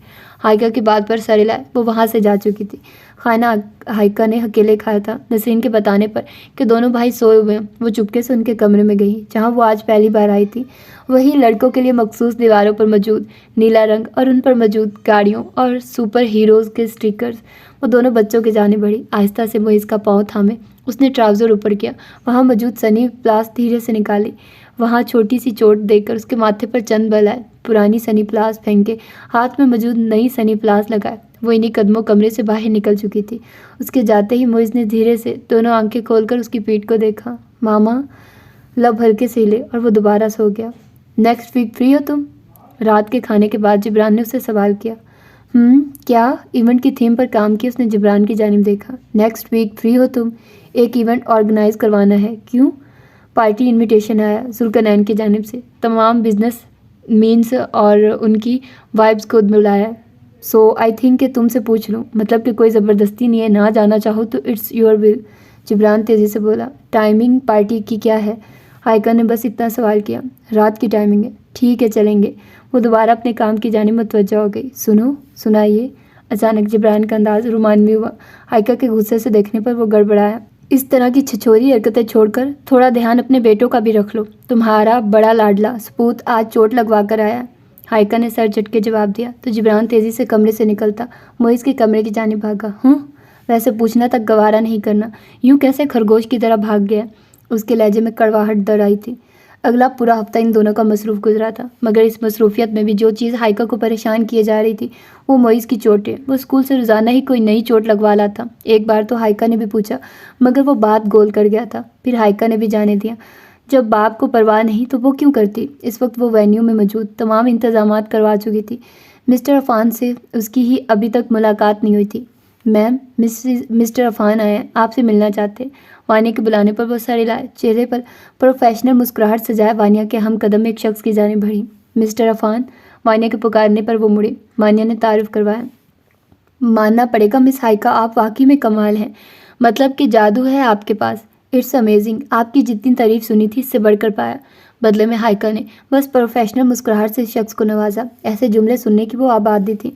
ہائیکا کی بات پر سر ہلائے، وہ وہاں سے جا چکی تھی۔ کھانا ہائیکا نے اکیلے کھایا تھا۔ نسرین کے بتانے پر کہ دونوں بھائی سوئے ہوئے ہیں، وہ چپکے سے ان کے کمرے میں گئی جہاں وہ آج پہلی بار آئی تھی۔ وہی لڑکوں کے لیے مخصوص دیواروں پر موجود نیلا رنگ اور ان پر موجود گاڑیوں اور سپر ہیروز کے سٹیکرز۔ وہ دونوں بچوں کی جانب بڑھی، آہستہ سے معیز کا پاؤں تھامے اس نے ٹراؤزر اوپر کیا، وہاں موجود سنی پلاس دھیرے سے نکالی، وہاں چھوٹی سی چوٹ دیکھ کر اس کے ماتھے پر چند بل آئے، پرانی سنی پلاس پھینکے ہاتھ میں موجود نئی سنی پلاس لگائے۔ وہ انہی قدموں کمرے سے باہر نکل چکی تھی۔ اس کے جاتے ہی معیز نے دھیرے سے دونوں آنکھیں کھول کر اس کی پیٹھ کو دیکھا۔ ماما، لب ہلکے سے ہلے اور وہ دوبارہ سو گیا۔ نیکسٹ ویک فری ہو تم؟ رات کے کھانے کے بعد جبران نے اسے سوال کیا۔ کیا؟ ایونٹ کی تھیم پر کام کی اس نے جبران کی جانب دیکھا۔ نیکسٹ ویک فری ہو تم؟ ایک ایونٹ آرگنائز کروانا ہے۔ کیوں؟ پارٹی انویٹیشن آیا ذوالقرنین کی جانب سے، تمام بزنس مینس اور ان کی وائبز کو بلایا، سو آئی تھنک کہ تم سے پوچھ لوں، مطلب کہ کوئی زبردستی نہیں ہے، نہ جانا چاہو تو اٹس یور ول۔ جبران تیزی سے بولا۔ ٹائمنگ پارٹی کی کیا ہے؟ ہائیکا نے بس اتنا سوال کیا۔ رات کی ٹائمنگ ہے۔ ٹھیک ہے چلیں گے۔ وہ دوبارہ اپنے کام کی جانب متوجہ ہو گئی۔ سنائیے۔ اچانک جبران کا انداز رومانوی ہوا۔ ہائیکا کے غصے سے دیکھنے پر وہ گڑبڑایا۔ اس طرح کی چھچوری حرکتیں چھوڑ کر تھوڑا دھیان اپنے بیٹوں کا بھی رکھ لو، تمہارا بڑا لاڈلا سپوت آج چوٹ لگوا کر آیا۔ ہائیکا نے سر جھٹکے جواب دیا تو جبران تیزی سے کمرے سے نکلتا معیز کے کمرے کی جانب بھاگا۔ ویسے پوچھنا تک گوارا نہیں کرنا، یوں کیسے خرگوش کی طرح بھاگ گیا؟ اس کے لہجے میں کڑواہٹ در آئی تھی۔ اگلا پورا ہفتہ ان دونوں کا مصروف گزرا تھا، مگر اس مصروفیت میں بھی جو چیز ہائیکا کو پریشان کیے جا رہی تھی وہ معیز کی چوٹیں۔ وہ اسکول سے روزانہ ہی کوئی نئی چوٹ لگوا لاتا۔ ایک بار تو ہائیکا نے بھی پوچھا مگر وہ بات گول کر گیا تھا، پھر ہائیکا نے بھی جانے دیا جب باپ کو پرواہ نہیں تو وہ کیوں کرتی۔ اس وقت وہ وینیو میں موجود تمام انتظامات کروا چکی تھی۔ مسٹر عفان سے اس کی ہی ابھی تک ملاقات نہیں ہوئی تھی۔ میم، مسٹر عفان آئے ہیں، آپ سے ملنا چاہتے۔ وانیہ کے بلانے پر وہ سر ہلائے، چہرے پر پروفیشنل مسکراہٹ سجائے وانیہ کے ہم قدم ایک شخص کی جانب بڑھی۔ مسٹر عفان، وانیہ کے پکارنے پر وہ مڑی۔ وانیہ نے تعارف کروایا۔ ماننا پڑے گا مس ہائیکا، آپ واقعی میں کمال ہیں، مطلب کہ جادو ہے آپ کے پاس۔ اٹس امیزنگ، آپ کی جتنی تعریف سنی تھی اس سے بڑھ کر پایا۔ بدلے میں ہائیکا نے بس پروفیشنل مسکراہٹ سے اس شخص کو نوازا۔ ایسے جملے سننے کی وہ آبادی تھی۔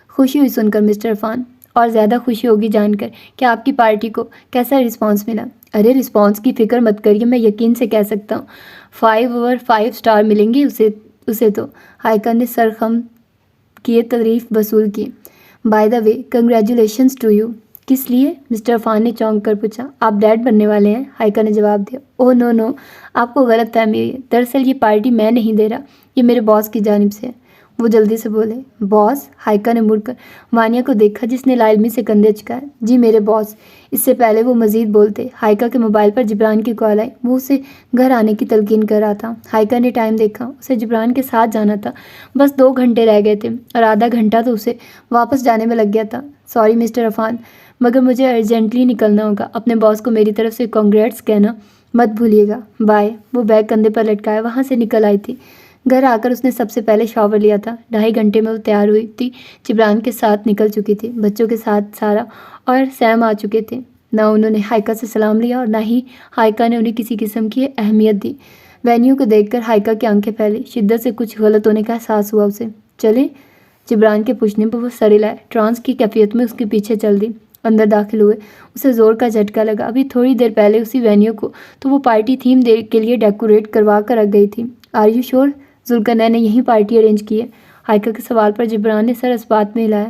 خوشی ہوئی سن کر مسٹر عفان، اور زیادہ خوشی ہوگی جان کر کہ آپ کی پارٹی کو کیسا رسپانس ملا۔ ارے رسپانس کی فکر مت کریے، میں یقین سے کہہ سکتا ہوں 5/5 اسٹار ملیں گے اسے تو۔ ہائیکا نے سر خم کیے تعریف وصول کی۔ By the way congratulations to you. کس لیے؟ مسٹر عفان نے چونک کر پوچھا۔ آپ ڈیڈ بننے والے ہیں؟ ہائیکا نے جواب دیا۔ اوہ نو، آپ کو غلط فہمی ہوئی ہے، دراصل یہ پارٹی میں نہیں دے رہا، یہ میرے باس کی جانب سے ہے۔ وہ جلدی سے بولے۔ باس؟ ہائیکا نے مڑ کر وانیہ کو دیکھا جس نے لا علمی سے کندھے چکائے۔ جی میرے باس۔ اس سے پہلے وہ مزید بولتے ہائیکا کے موبائل پر جبران کی کال آئی۔ وہ اسے گھر آنے کی تلقین کر رہا تھا۔ ہائیکا نے ٹائم دیکھا، اسے جبران کے ساتھ جانا تھا، بس 2 گھنٹے رہ گئے تھے اور آدھا گھنٹہ تو اسے واپس جانے میں لگ گیا تھا۔ سوری مسٹر عفان، مگر مجھے ارجنٹلی نکلنا ہوگا، اپنے باس کو میری طرف سے کانگریٹس کہنا مت بھولیے گا، بائے۔ وہ بیگ کندھے پر لٹکایا وہاں سے نکل آئی تھی۔ گھر آ کر اس نے سب سے پہلے شاور لیا تھا۔ 2.5 گھنٹے میں وہ تیار ہوئی تھی، جبران کے ساتھ نکل چکی تھی۔ بچوں کے ساتھ سارا اور سیم آ چکے تھے۔ نہ انہوں نے ہائیکا سے سلام لیا اور نہ ہی ہائیکا نے انہیں کسی قسم کی اہمیت دی۔ وینیو کو دیکھ کر ہائیکا کی آنکھیں پھیلی، شدت سے کچھ غلط ہونے کا احساس ہوا اسے۔ چلیں؟ جبران کے پوچھنے پر وہ سر ہلائے، ٹرانس کی کیفیت میں اس کے پیچھے چل دی۔ اندر داخل ہوئے، اسے زور کا جھٹکا لگا۔ ابھی تھوڑی دیر پہلے اسی وینیو کو تو وہ پارٹی تھیم کے لیے ڈیکوریٹ کروا کر رکھ گئی تھی۔ آر یو شور ذوالقرنین نے یہی پارٹی ارینج کی ہے؟ ہائیکا کے سوال پر جبران نے سر اس بات میں ہلایا۔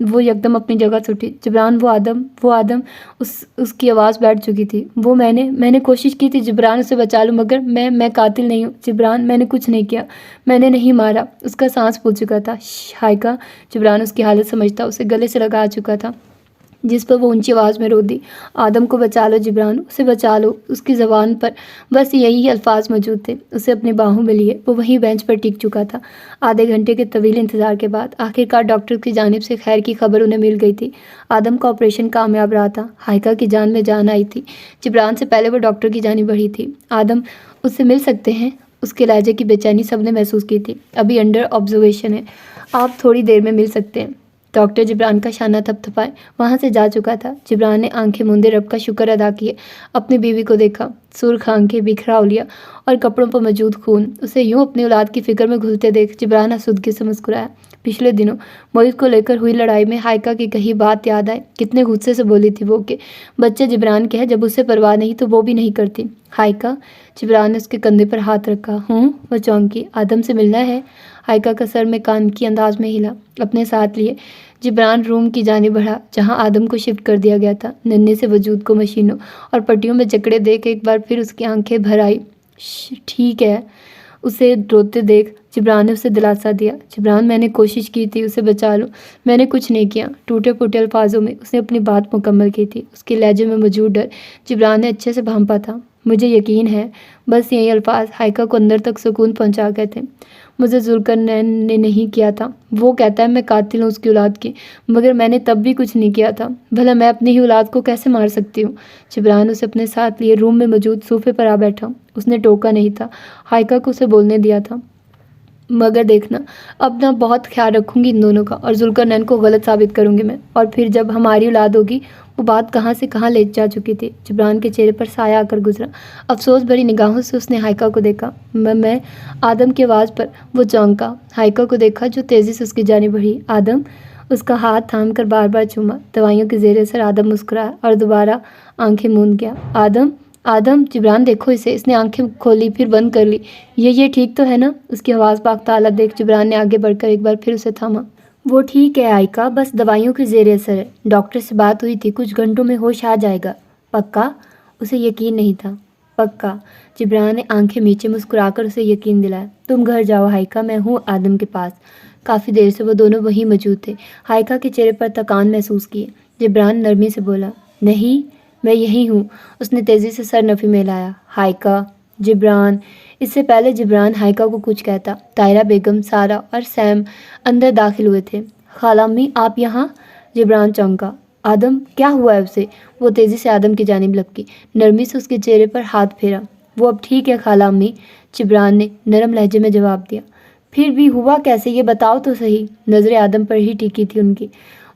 وہ یکدم اپنی جگہ سے اٹھی۔ جبران وہ آدم اس کی آواز بیٹھ چکی تھی۔ وہ میں نے کوشش کی تھی جبران اسے بچا لوں، مگر میں قاتل نہیں ہوں جبران، میں نے کچھ نہیں کیا، میں نے نہیں مارا۔ اس کا سانس پھول چکا تھا۔ ہائیکا، جبران اس کی حالت سمجھتا، اسے گلے سے لگا چکا تھا، جس پر وہ اونچی آواز میں رو دی، آدم کو بچا لو جبران، اسے بچا لو۔ اس کی زبان پر بس یہی الفاظ موجود تھے۔ اسے اپنی باہوں میں لیے وہ وہیں بینچ پر ٹک چکا تھا۔ آدھے گھنٹے کے طویل انتظار کے بعد آخرکار ڈاکٹر کی جانب سے خیر کی خبر انہیں مل گئی تھی۔ آدم کا آپریشن کامیاب رہا تھا۔ ہائیکا کی جان میں جان آئی تھی۔ جبران سے پہلے وہ ڈاکٹر کی جانب بڑھی تھی۔ آدم، اس سے مل سکتے ہیں؟ اس کے لہجے کی بے چینی سب نے محسوس کی تھی۔ ابھی انڈر آبزرویشن ہے، آپ تھوڑی دیر میں مل سکتے ہیں۔ ڈاکٹر جبران کا شانہ تھپ تھپائے وہاں سے جا چکا تھا۔ جبران نے آنکھیں موندے رب کا شکر ادا کیے، اپنی بیوی کو دیکھا، سرخ آنکھیں، بکھرا اولیا اور کپڑوں پر موجود خون۔ اسے یوں اپنی اولاد کی فکر میں گھلتے دیکھ جبران آسودگی سے مسکرایا۔ پچھلے دنوں موعد کو لے کر ہوئی لڑائی میں ہائیکا کی کہی بات یاد آئے۔ کتنے غصے سے بولی تھی وہ کہ بچے جبران کے ہے، جب اسے پرواہ نہیں تو وہ بھی نہیں کرتی۔ ہائیکا، جبران نے اس کے کندھے پر ہاتھ رکھا۔ وہ چونکی۔ آدم سے ملنا ہے؟ ہائیکا کا سر میں کان کی انداز میں ہلا۔ اپنے ساتھ لیے جبران روم کی جانب بڑھا جہاں آدم کو شفٹ کر دیا گیا تھا۔ ننھے سے وجود کو مشینوں اور پٹیوں میں جکڑے دیکھ ایک بار پھر اس کی آنکھیں بھر آئی۔ ٹھیک ہے، اسے روتے دیکھ جبران نے اسے دلاسا دیا۔ جبران، میں نے کوشش کی تھی اسے بچا لوں، میں نے کچھ نہیں کیا۔ ٹوٹے پھوٹے الفاظوں میں اس نے اپنی بات مکمل کی تھی۔ اس کے لہجے میں موجود ڈر جبران نے اچھے سے بھانپا تھا۔ مجھے یقین ہے، بس یہی الفاظ ہائیکا کو اندر تک سکون پہنچا گئے تھے۔ مجھے ذوالقرنین نے نہیں کیا تھا، وہ کہتا ہے میں قاتل ہوں اس کی اولاد کی، مگر میں نے تب بھی کچھ نہیں کیا تھا۔ بھلا میں اپنی ہی اولاد کو کیسے مار سکتی ہوں؟ جبران اسے اپنے ساتھ لیے روم میں موجود صوفے پر آ بیٹھا۔ اس نے ٹوکا نہیں تھا، ہائیکا کو اسے بولنے دیا تھا، مگر دیکھنا اپنا بہت خیال رکھوں گی ان دونوں کا، اور ذوالقرنین کو غلط ثابت کروں گی میں، اور پھر جب ہماری اولاد ہوگی۔ وہ بات کہاں سے کہاں لے جا چکی تھی۔ جبران کے چہرے پر سایہ آ کر گزرا۔ افسوس بھری نگاہوں سے اس نے ہائیکا کو دیکھا۔ میں آدم کی آواز پر وہ چونکا، ہائیکا کو دیکھا جو تیزی سے اس کی جانب بڑھی۔ آدم، اس کا ہاتھ تھام کر بار بار چوما۔ دوائیوں کے زیر اثر آدم مسکرایا اور دوبارہ آنکھیں موند گیا۔ آدم، جبران دیکھو اسے۔ اس نے آنکھیں کھولی پھر بند کر لی۔ یہ ٹھیک تو ہے نا؟ اس کی حواس پاختہ حالت دیکھ جبران نے آگے بڑھ کر ایک بار پھر اسے تھاما۔ وہ ٹھیک ہے ہائیکا، بس دوائیوں کے زیر اثر ہے، ڈاکٹر سے بات ہوئی تھی، کچھ گھنٹوں میں ہوش آ جائے گا۔ پکا؟ اسے یقین نہیں تھا۔ پکا؟ جبران نے آنکھیں میچے مسکرا کر اسے یقین دلایا۔ تم گھر جاؤ ہائیکا، میں ہوں آدم کے پاس۔ کافی دیر سے وہ دونوں وہیں موجود تھے۔ ہائیکا کے چہرے پر تکان محسوس کیے۔ جبران نرمی سے بولا، نہیں، میں یہی ہوں۔ اس نے تیزی سے سر نفی میں ہلایا۔ ہائیکا، جبران۔ اس سے پہلے جبران ہائیکا کو کچھ کہتا، طاہرہ بیگم، سارہ اور سیم اندر داخل ہوئے تھے۔ خالہ امی، آپ یہاں؟ جبران چونکا۔ آدم، کیا ہوا ہے اسے؟ وہ تیزی سے آدم کی جانب لپکی، نرمی سے اس کے چہرے پر ہاتھ پھیرا۔ وہ اب ٹھیک ہے خالہ امی، جبران نے نرم لہجے میں جواب دیا۔ پھر بھی ہوا کیسے، یہ بتاؤ تو صحیح۔ نظریں آدم پر ہی ٹکی تھی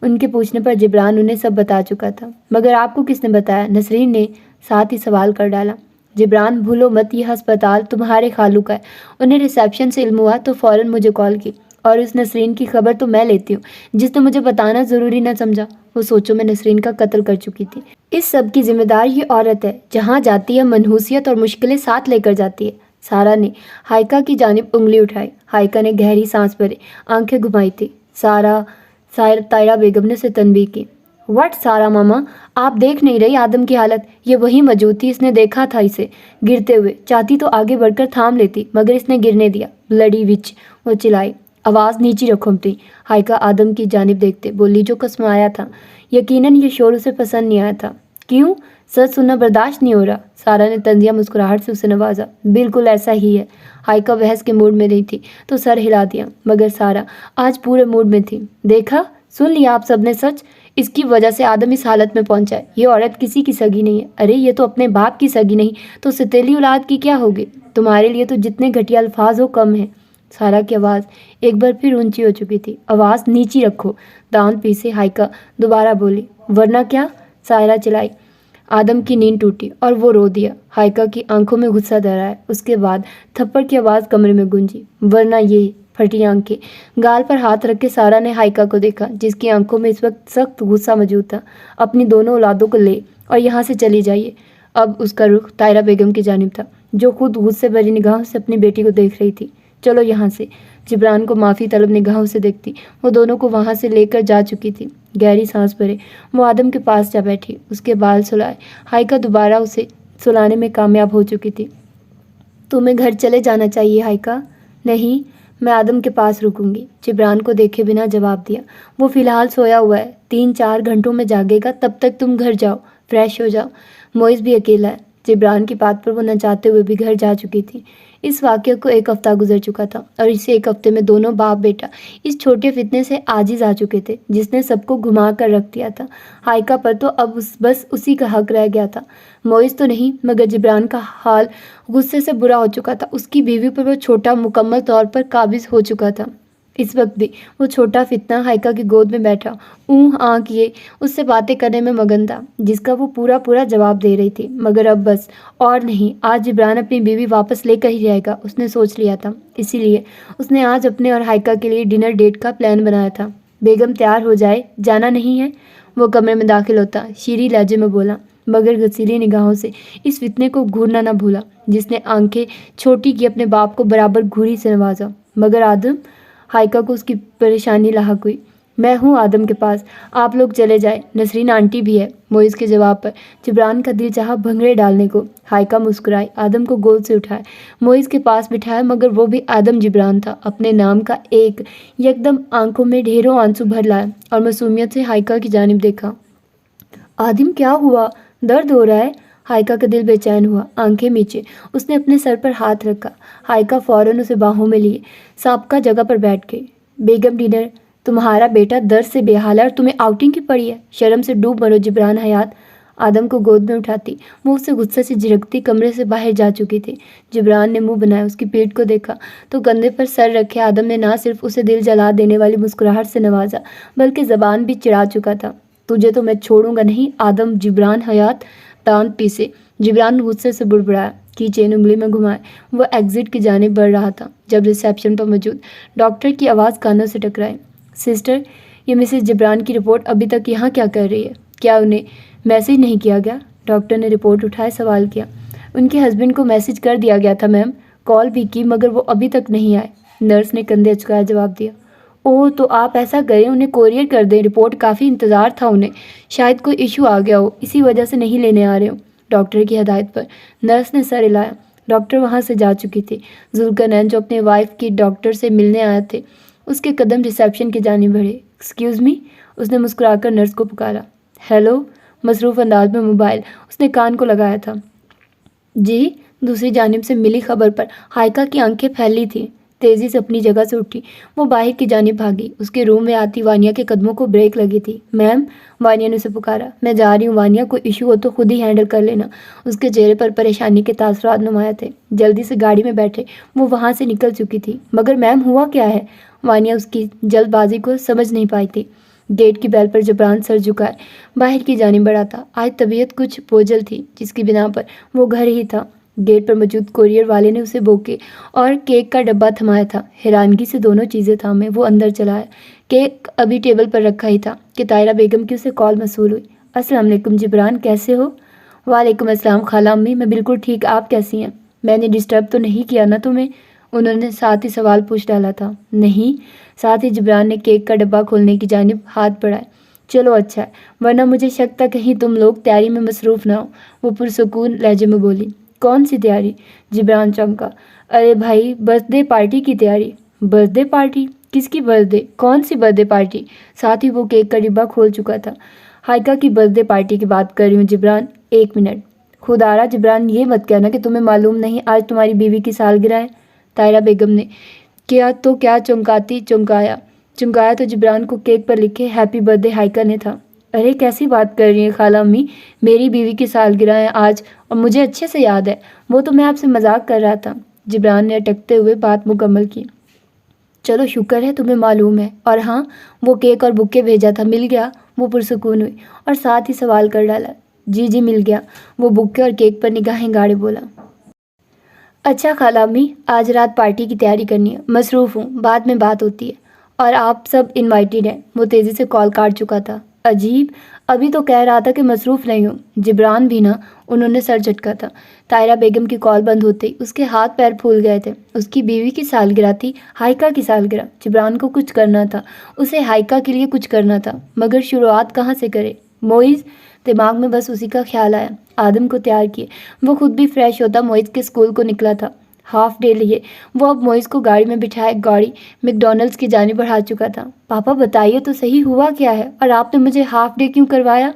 ان کے پوچھنے پر جبران انہیں سب بتا چکا تھا۔ مگر آپ کو کس نے بتایا؟ نسرین نے ساتھ ہی سوال کر ڈالا۔ جبران، بھولو مت، یہ ہسپتال تمہارے خالو کا ہے، انہیں ریسیپشن سے علم ہوا تو فوراً مجھے کال کی، اور اس نسرین کی خبر تو میں لیتی ہوں جس نے مجھے بتانا ضروری نہ سمجھا۔ وہ سوچوں میں نسرین کا قتل کر چکی تھی۔ اس سب کی ذمہ دار یہ عورت ہے، جہاں جاتی ہے منحوسیت اور مشکلیں ساتھ لے کر جاتی ہے۔ سارہ نے ہائیکا کی جانب انگلی اٹھائی۔ ہائیکا نے گہری سانس بھری، آنکھیں گھمائی تھی۔ طاہرہ بیگم نے اسے تنبیہ کی۔ وٹ سارہ ماما، آپ دیکھ نہیں رہی آدم کی حالت؟ یہ وہی موجود تھی، اس نے دیکھا تھا اسے گرتے ہوئے، چاہتی تو آگے بڑھ کر تھام لیتی، مگر اس نے گرنے دیا۔ بلڈی وچ، وہ چلائی۔ آواز نیچی رکھو اپنی۔ ہائیکا آدم کی جانب دیکھتے بولی، جو کسمایا تھا، یقیناً یہ شور اسے پسند نہیں آیا تھا۔ کیوں؟ سچ سننا برداشت نہیں ہو رہا؟ سارہ نے طنزیہ مسکراہٹ سے اسے نوازا۔ بالکل ایسا ہی ہے۔ ہائیکا بحث کے موڈ میں نہیں تھی تو سر ہلا دیا، مگر سارہ آج پورے موڈ میں تھی۔ دیکھا، سن لیا آپ سب نے سچ؟ اس کی وجہ سے آدم اس حالت میں پہنچا ہے۔ یہ عورت کسی کی سگی نہیں ہے۔ ارے یہ تو اپنے باپ کی سگی نہیں تو ستیلی اولاد کی کیا ہوگی؟ تمہارے لیے تو جتنے گھٹیا الفاظ ہو کم ہیں۔ سارہ کی آواز ایک بار پھر اونچی ہو چکی تھی۔ آواز نیچی رکھو، دانت پیسے ہائیکا دوبارہ بولی۔ ورنہ کیا؟ سارہ چلائی۔ آدم کی نیند ٹوٹی اور وہ رو دیا۔ ہائیکا کی آنکھوں میں غصہ دھرا ہے۔ اس کے بعد تھپڑ کی آواز کمرے میں گونجی۔ ورنہ یہ؟ پھٹی آنکھیں، گال پر ہاتھ رکھ کے سارہ نے ہائیکا کو دیکھا جس کی آنکھوں میں اس وقت سخت غصہ موجود تھا۔ اپنی دونوں اولادوں کو لے اور یہاں سے چلی جائیے۔ اب اس کا رخ طاہرہ بیگم کی جانب تھا جو خود غصے بھری نگاہوں سے اپنی بیٹی کو دیکھ رہی تھی۔ چلو یہاں سے۔ جبران کو معافی طلب نگاہوں سے دیکھتی وہ دونوں کو وہاں سے لے کر جا چکی تھی۔ گہری سانس بھرے وہ آدم کے پاس جا بیٹھی، اس کے بال سلائے۔ ہائیکا دوبارہ اسے سلانے میں کامیاب ہو چکی تھی۔ تمہیں گھر چلے جانا چاہیے ہائیکا۔ نہیں، میں آدم کے پاس رکوں گی، جبران کو دیکھے بنا جواب دیا۔ وہ فی الحال سویا ہوا ہے، 3-4 گھنٹوں میں جاگے گا، تب تک تم گھر جاؤ، فریش ہو جاؤ۔ موئز بھی اکیلا ہے۔ جبران کی بات پر وہ نہ چاہتے ہوئے بھی گھر جا چکی تھی۔ اس واقعے کو 1 ہفتہ گزر چکا تھا اور اس 1 ہفتے میں دونوں باپ بیٹا اس چھوٹے فتنے سے عاجز آ چکے تھے جس نے سب کو گھما کر رکھ دیا تھا۔ ہائیکا پر تو اب بس اسی کا حق رہ گیا تھا، موئز تو نہیں، مگر جبران کا حال غصے سے برا ہو چکا تھا۔ اس کی بیوی پر وہ چھوٹا مکمل طور پر قابض ہو چکا تھا۔ اس وقت بھی وہ چھوٹا فتنہ ہائیکا کی گود میں بیٹھا اونھ آں کیے اس سے باتیں کرنے میں مگن تھا، جس کا وہ پورا جواب دے رہی تھی۔ مگر اب بس اور نہیں، آج جبران اپنی بیوی واپس لے کر ہی رہے گا، اس نے سوچ لیا تھا۔ اسی لیے اس نے آج اپنے اور ہائیکا کے لیے ڈنر ڈیٹ کا پلان بنایا تھا۔ بیگم تیار ہو جائے، جانا نہیں ہے؟ وہ کمرے میں داخل ہوتا شیریں لہجے میں بولا، مگر غسیلی نگاہوں سے اس فتنے کو گھورنا نہ بھولا جس نے آنکھیں چھوٹی کی اپنے باپ کو برابر گھوری سے نوازا۔ مگر آدم؟ ہائیکا کو اس کی پریشانی لاحق ہوئی۔ میں ہوں آدم کے پاس، آپ لوگ چلے جائیں، نسرین آنٹی بھی ہے۔ موئز کے جواب پر جبران کا دل چاہا بھنگڑے ڈالنے کو۔ ہائیکا مسکرائی، آدم کو گود سے اٹھائے، موئز کے پاس بٹھایا، مگر وہ بھی آدم جبران تھا، اپنے نام کا ایک یکدم آنکھوں میں ڈھیروں آنسو بھر لایا اور معصومیت سے ہائیکا کی جانب دیکھا۔ آدم کیا ہوا؟ درد ہو رہا ہے؟ ہائیکا کا دل بے چین ہوا، آنکھیں میچے اس نے اپنے سر پر ہاتھ رکھا۔ ہائیکا فوراً اسے باہوں میں لیے سابقہ جگہ پر بیٹھ گئی۔ بیگم ڈنر، تمہارا بیٹا درد سے بے حال ہے اور تمہیں آؤٹنگ کی پڑی ہے، شرم سے ڈوب مرو جبران حیات۔ آدم کو گود میں اٹھاتی وہ اسے غصے سے جھڑکتی کمرے سے باہر جا چکی تھی۔ جبران نے منہ بنایا اس کی پیٹھ کو دیکھا تو کندھے پر سر رکھے آدم نے نہ صرف اسے دل جلا دینے والی مسکراہٹ سے نوازا بلکہ زبان بھی چڑھا چکا تھا۔ تجھے تو میں چھوڑوں گا نہیں آدم جبران حیات، دانت پیسے۔ جبران غصے سے بڑبڑایا، کی چین انگلی میں گھمائے وہ ایگزٹ کی جانب بڑھ رہا تھا جب ریسیپشن پر موجود ڈاکٹر کی آواز کانوں سے ٹکرائی۔ سسٹر، یہ مسز جبران کی رپورٹ ابھی تک یہاں کیا کر رہی ہے؟ کیا انہیں میسج نہیں کیا گیا؟ ڈاکٹر نے رپورٹ اٹھائے سوال کیا۔ ان کے ہسبینڈ کو میسج کر دیا گیا تھا میم، کال بھی کی مگر وہ ابھی تک نہیں آئے۔ نرس نے کندھے اچکائے جواب دیا۔ اوہ، تو آپ ایسا کریں انہیں کوریئر کر دیں، رپورٹ کافی انتظار تھا انہیں، شاید کوئی ایشو آ گیا ہو اسی وجہ سے نہیں لینے آ رہے ہوں۔ ڈاکٹر کی ہدایت پر نرس نے سر ہلایا۔ ڈاکٹر وہاں سے جا چکی تھی۔ ذوالقرنین جو اپنے وائف کی ڈاکٹر سے ملنے آئے تھے اس کے قدم ریسیپشن کی جانب بڑھے۔ ایکسکیوز می، اس نے مسکرا کر نرس کو پکارا۔ ہیلو، مصروف انداز میں موبائل اس نے کان کو لگایا تھا۔ جی، دوسری جانب سے ملی خبر پر ہائیکا کی آنکھیں پھیلی تھیں، تیزی سے اپنی جگہ سے اٹھی وہ باہر کی جانب بھاگی۔ اس کے روم میں آتی وانیا کے قدموں کو بریک لگی تھی۔ میم، وانیا نے اسے پکارا۔ میں جا رہی ہوں وانیا، کوئی ایشو ہو تو خود ہی ہینڈل کر لینا۔ اس کے چہرے پر پریشانی کے تاثرات نمایاں تھے۔ جلدی سے گاڑی میں بیٹھے وہ وہاں سے نکل چکی تھی۔ مگر میم ہوا کیا ہے؟ وانیا اس کی جلد بازی کو سمجھ نہیں پائی تھی۔ گیٹ کی بیل پر جبران سر جھکائے باہر کی جانب بڑھا تھا۔ آج طبیعت کچھ بوجھل تھی جس کی بنا پر وہ گھر ہی تھا۔ گیٹ پر موجود کوریئر والے نے اسے بوکے اور کیک کا ڈبہ تھمایا تھا۔ حیرانگی سے دونوں چیزیں تھامے وہ اندر چلا آیا۔ کیک ابھی ٹیبل پر رکھا ہی تھا کہ طاہرہ بیگم کی اسے کال موصول ہوئی۔ السلام علیکم جبران، کیسے ہو؟ وعلیکم السلام خالہ امی، میں بالکل ٹھیک، آپ کیسی ہیں؟ میں نے ڈسٹرب تو نہیں کیا نا تمہیں؟ انہوں نے ساتھ ہی سوال پوچھ ڈالا تھا۔ نہیں، ساتھ ہی جبران نے کیک کا ڈبہ کھولنے کی جانب ہاتھ بڑھائے۔ چلو اچھا ہے، ورنہ مجھے شک تھا کہیں تم لوگ تیاری میں مصروف نہ ہو، وہ پرسکون لہجے میں بولی۔ کون سی تیاری؟ جبران چونکا۔ ارے بھائی، برتھ ڈے پارٹی کی تیاری۔ Birth day party? کس کی برتھ ڈے؟ کون سی برتھ ڈے پارٹی؟ ساتھ ہی وہ کیک کا ڈبہ کھول چکا تھا۔ ہائیکا کی برتھ ڈے پارٹی کی بات کر رہی ہوں جبران، 1 منٹ۔ خدارا جبران، یہ مت کہنا کہ تمہیں معلوم نہیں آج تمہاری بیوی کی سالگرہ ہے۔ طاہرہ بیگم نے کیا تو کیا چمکایا تو جبران کو کیک پر لکھے ہیپی برتھ ڈے ہائیکا نے تھا۔ ارے کیسی بات کر رہی ہیں خالہ امی، میری بیوی کی سالگرہ ہے آج اور مجھے اچھے سے یاد ہے، وہ تو میں آپ سے مذاق کر رہا تھا۔ جبران نے اٹکتے ہوئے بات مکمل کی۔ چلو شکر ہے تمہیں معلوم ہے، اور ہاں وہ کیک اور بکے بھیجا تھا مل گیا؟ وہ پرسکون ہوئی اور ساتھ ہی سوال کر ڈالا۔ جی مل گیا، وہ بکے اور کیک پر نگاہیں گاڑے بولا۔ اچھا خالہ امی، آج رات پارٹی کی تیاری کرنی ہے، مصروف ہوں، بعد میں بات ہوتی ہے، اور آپ سب انوائٹیڈ ہیں۔ وہ تیزی سے کال کاٹ چکا تھا۔ عجیب، ابھی تو کہہ رہا تھا کہ مصروف نہیں ہوں۔ جبران بھی نا، انہوں نے سر جھٹکا تھا۔ طاہرہ بیگم کی کال بند ہوتے ہی اس کے ہاتھ پیر پھول گئے تھے۔ اس کی بیوی کی سالگرہ تھی، ہائیکا کی سالگرہ۔ جبران کو کچھ کرنا تھا، اسے ہائیکا کے لیے کچھ کرنا تھا، مگر شروعات کہاں سے کرے؟ معیز، دماغ میں بس اسی کا خیال آیا۔ آدم کو تیار کیے، وہ خود بھی فریش ہوتا معیز کے اسکول کو نکلا تھا۔ ہاف ڈے لیے وہ اب معیز کو گاڑی میں بٹھائے گاڑی میک ڈونلڈس کی جانب بڑھا چکا تھا۔ پاپا بتائیے تو صحیح ہوا کیا ہے، اور آپ نے مجھے ہاف ڈے کیوں کروایا؟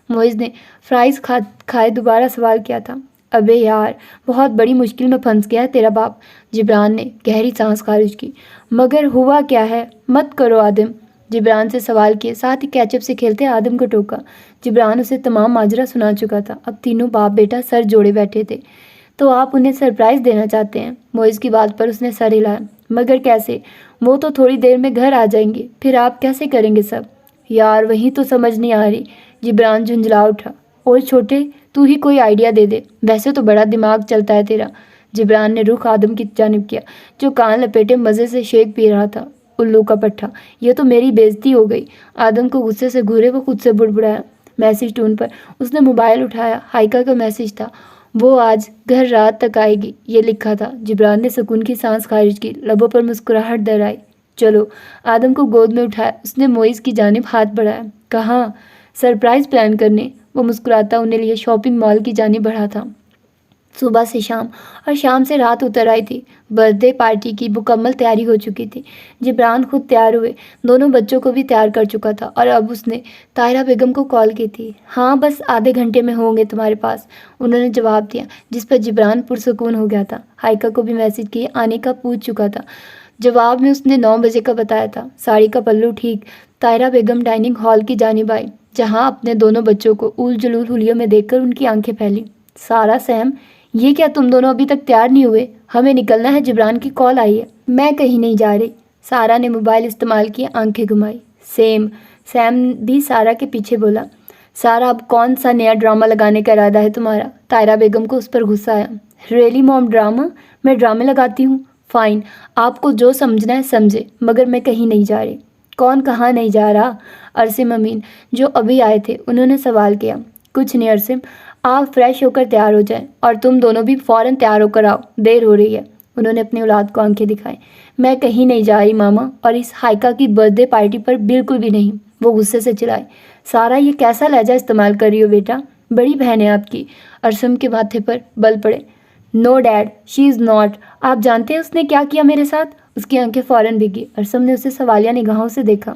معیز نے فرائز کھائے دوبارہ سوال کیا تھا۔ ابے یار، بہت بڑی مشکل میں پھنس گیا ہے تیرا باپ۔ جبران نے گہری سانس خارج کی۔ مگر ہوا کیا ہے؟ مت کرو آدم، جبران سے سوال کیے، ساتھ ہی کیچپ سے کھیلتے آدم کو ٹوکا۔ جبران اسے تمام ماجرا سنا چکا تھا۔ اب تینوں باپ بیٹا سر جوڑے بیٹھے تھے۔ تو آپ انہیں سرپرائز دینا چاہتے ہیں؟ معیز کی بات پر اس نے سر ہلایا۔ مگر کیسے؟ وہ تو تھوڑی دیر میں گھر آ جائیں گے، پھر آپ کیسے کریں گے سب؟ یار وہی تو سمجھ نہیں آ رہی۔ جبران جھنجھلا اٹھا۔ اور چھوٹے، تو ہی کوئی آئیڈیا دے دے، ویسے تو بڑا دماغ چلتا ہے تیرا۔ جبران نے رخ آدم کی جانب کیا، جو کان لپیٹے مزے سے شیک پی رہا تھا۔ الو کا پٹھا، یہ تو میری بےعزتی ہو گئی۔ آدم کو غصے سے گھورے وہ خود سے بڑبڑایا۔ میسج ٹون پر اس نے موبائل اٹھایا۔ ہائیکا کا میسج تھا۔ وہ آج گھر رات تک آئے گی، یہ لکھا تھا۔ جبران نے سکون کی سانس خارج کی، لبوں پر مسکراہٹ در آئی۔ چلو، آدم کو گود میں اٹھایا، اس نے معیز کی جانب ہاتھ بڑھایا۔ کہاں؟ سرپرائز پلان کرنے۔ وہ مسکراتا انہیں لیے شاپنگ مال کی جانب بڑھا تھا۔ صبح سے شام اور شام سے رات اتر آئی تھی۔ برتھ ڈے پارٹی کی مکمل تیاری ہو چکی تھی۔ جبران خود تیار ہوئے، دونوں بچوں کو بھی تیار کر چکا تھا، اور اب اس نے طاہرہ بیگم کو کال کی تھی۔ ہاں بس آدھے گھنٹے میں ہوں گے تمہارے پاس، انہوں نے جواب دیا، جس پر جبران پرسکون ہو گیا تھا۔ ہائیکا کو بھی میسج کیے آنے کا پوچھ چکا تھا۔ جواب میں اس نے 9 بجے کا بتایا تھا۔ ساڑی کا پلو ٹھیک، طاہرہ بیگم ڈائننگ ہال کی جانب آئی، جہاں اپنے دونوں بچوں کو اول جلول حلیوں میں دیکھ کر ان کی آنکھیں پھیلیں۔ سارا، سیم، یہ کیا تم دونوں ابھی تک تیار نہیں ہوئے؟ ہمیں نکلنا ہے، جبران کی کال آئی ہے۔ میں کہیں نہیں جا رہی۔ سارا نے موبائل استعمال کیا، آنکھیں گھمائی۔ سیم بھی سارا کے پیچھے بولا۔ سارا، اب کون سا نیا ڈرامہ لگانے کا ارادہ ہے تمہارا؟ طاہرہ بیگم کو اس پر غصہ آیا۔ ریئلی موم، ڈرامہ؟ میں ڈرامے لگاتی ہوں؟ فائن، آپ کو جو سمجھنا ہے سمجھے، مگر میں کہیں نہیں جا رہی۔ کون کہاں نہیں جا رہا؟ ارسم امین، جو ابھی آئے تھے، انہوں نے سوال کیا۔ کچھ نہیں ارسم، آپ فریش ہو کر تیار ہو جائیں، اور تم دونوں بھی فوراً تیار ہو کر آؤ، دیر ہو رہی ہے۔ انہوں نے اپنی اولاد کو آنکھیں دکھائیں۔ میں کہیں نہیں جا رہی ماما، اور اس ہائیکا کی برتھ ڈے پارٹی پر بالکل بھی نہیں، وہ غصے سے چلائی۔ سارا، یہ کیسا لہجہ استعمال کر رہی ہو بیٹا؟ بڑی بہن ہے آپ کی۔ ارسم کے ماتھے پر بل پڑے۔ نو ڈیڈ، شی از ناٹ۔ آپ جانتے ہیں اس نے کیا کیا میرے ساتھ؟ اس کی آنکھیں فوراً بھیگی۔ ارسم نے اسے سوالیہ نگاہوں سے دیکھا۔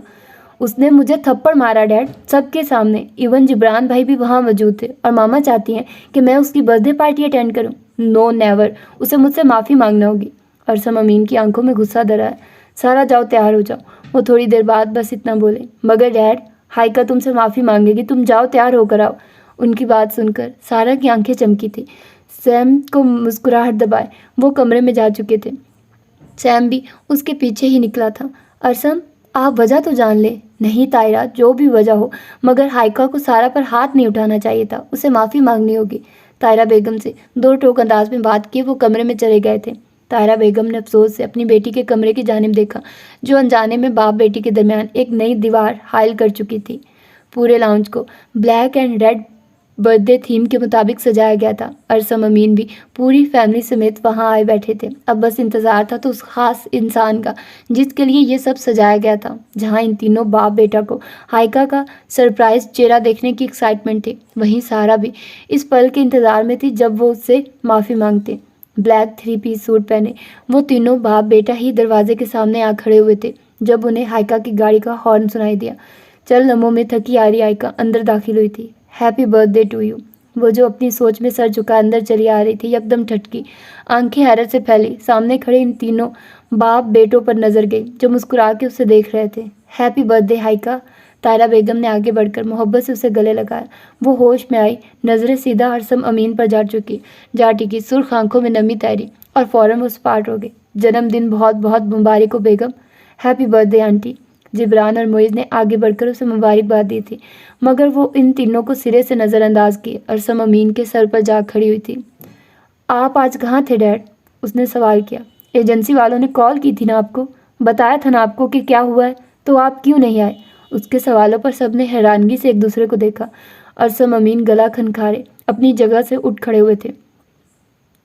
اس نے مجھے تھپڑ مارا ڈیڈ، سب کے سامنے، ایون جبران بھائی بھی وہاں موجود تھے، اور ماما چاہتی ہیں کہ میں اس کی برتھ ڈے پارٹی اٹینڈ کروں۔ نو نیور، اسے مجھ سے معافی مانگنا ہوگی۔ ارسم امین کی آنکھوں میں غصہ در آیا۔ سارا، جاؤ تیار ہو جاؤ۔ وہ تھوڑی دیر بعد بس اتنا بولے۔ مگر ڈیڈ، ہائیکا تم سے معافی مانگے گی، تم جاؤ تیار ہو کر آؤ۔ ان کی بات سن کر سارا کی آنکھیں چمکی تھیں۔ سیم کو مسکراہٹ دبائے وہ کمرے میں جا چکے تھے۔ سیم بھی اس کے پیچھے ہی نکلا تھا۔ ارسم، آپ وجہ تو جان لیں۔ نہیں طاہرہ، جو بھی وجہ ہو، مگر ہائیکا کو سارا پر ہاتھ نہیں اٹھانا چاہیے تھا، اسے معافی مانگنی ہوگی۔ طاہرہ بیگم سے دو ٹوک انداز میں بات کی وہ کمرے میں چلے گئے تھے۔ طاہرہ بیگم نے افسوس سے اپنی بیٹی کے کمرے کی جانب دیکھا، جو انجانے میں باپ بیٹی کے درمیان ایک نئی دیوار حائل کر چکی تھی۔ پورے لاؤنج کو black and red birthday theme کے مطابق سجایا گیا تھا۔ ارسم امین بھی پوری فیملی سمیت وہاں آئے بیٹھے تھے۔ اب بس انتظار تھا تو اس خاص انسان کا جس کے لیے یہ سب سجایا گیا تھا۔ جہاں ان تینوں باپ بیٹا کو ہائیکا کا سرپرائز چہرہ دیکھنے کی ایکسائٹمنٹ تھی، وہیں سارا بھی اس پل کے انتظار میں تھی جب وہ اس سے معافی مانگتے۔ بلیک 3 پیس سوٹ پہنے وہ تینوں باپ بیٹا ہی دروازے کے سامنے آ کھڑے ہوئے تھے جب انہیں ہائیکا کی گاڑی کا ہارن سنائی دیا۔ چل لمحوں میں تھکی آ رہی ہائیکا اندر داخل ہوئی تھی۔ Happy birthday to you, وہ جو اپنی سوچ میں سر جھکا اندر چلی آ رہی تھی، یکدم ٹھٹکی، آنکھیں حیرت سے پھیلی، سامنے کھڑے ان تینوں باپ بیٹوں پر نظر گئی جو مسکرا کے اسے دیکھ رہے تھے۔ ہیپی برتھ ڈے ہائیکا، طاہرہ بیگم نے آگے بڑھ کر محبت سے اسے گلے لگایا۔ وہ ہوش میں آئی، نظریں سیدھا ارسم امین پر جا ٹکی، سرخ آنکھوں میں نمی تیری، اور فوراً وہ سپاٹ ہو گئی۔ جنم دن بہت بہت مبارک ہو بیگم۔ Happy birthday aunty. Jibran اور معیز نے آگے بڑھ کر اسے مبارکباد دی تھی، مگر وہ ان تینوں کو سرے سے نظر انداز کیے۔ ارسم امین کے سر پر جا کھڑی ہوئی تھی۔ آپ آج کہاں تھے ڈیڈ؟ اس نے سوال کیا۔ ایجنسی والوں نے کال کی تھی نا آپ کو، بتایا تھا نا آپ کو کہ کیا ہوا ہے، تو آپ کیوں نہیں آئے؟ اس کے سوالوں پر سب نے حیرانگی سے ایک دوسرے کو دیکھا۔ ارسم امین گلا کھنکھارے اپنی جگہ سے اٹھ کھڑے ہوئے تھے۔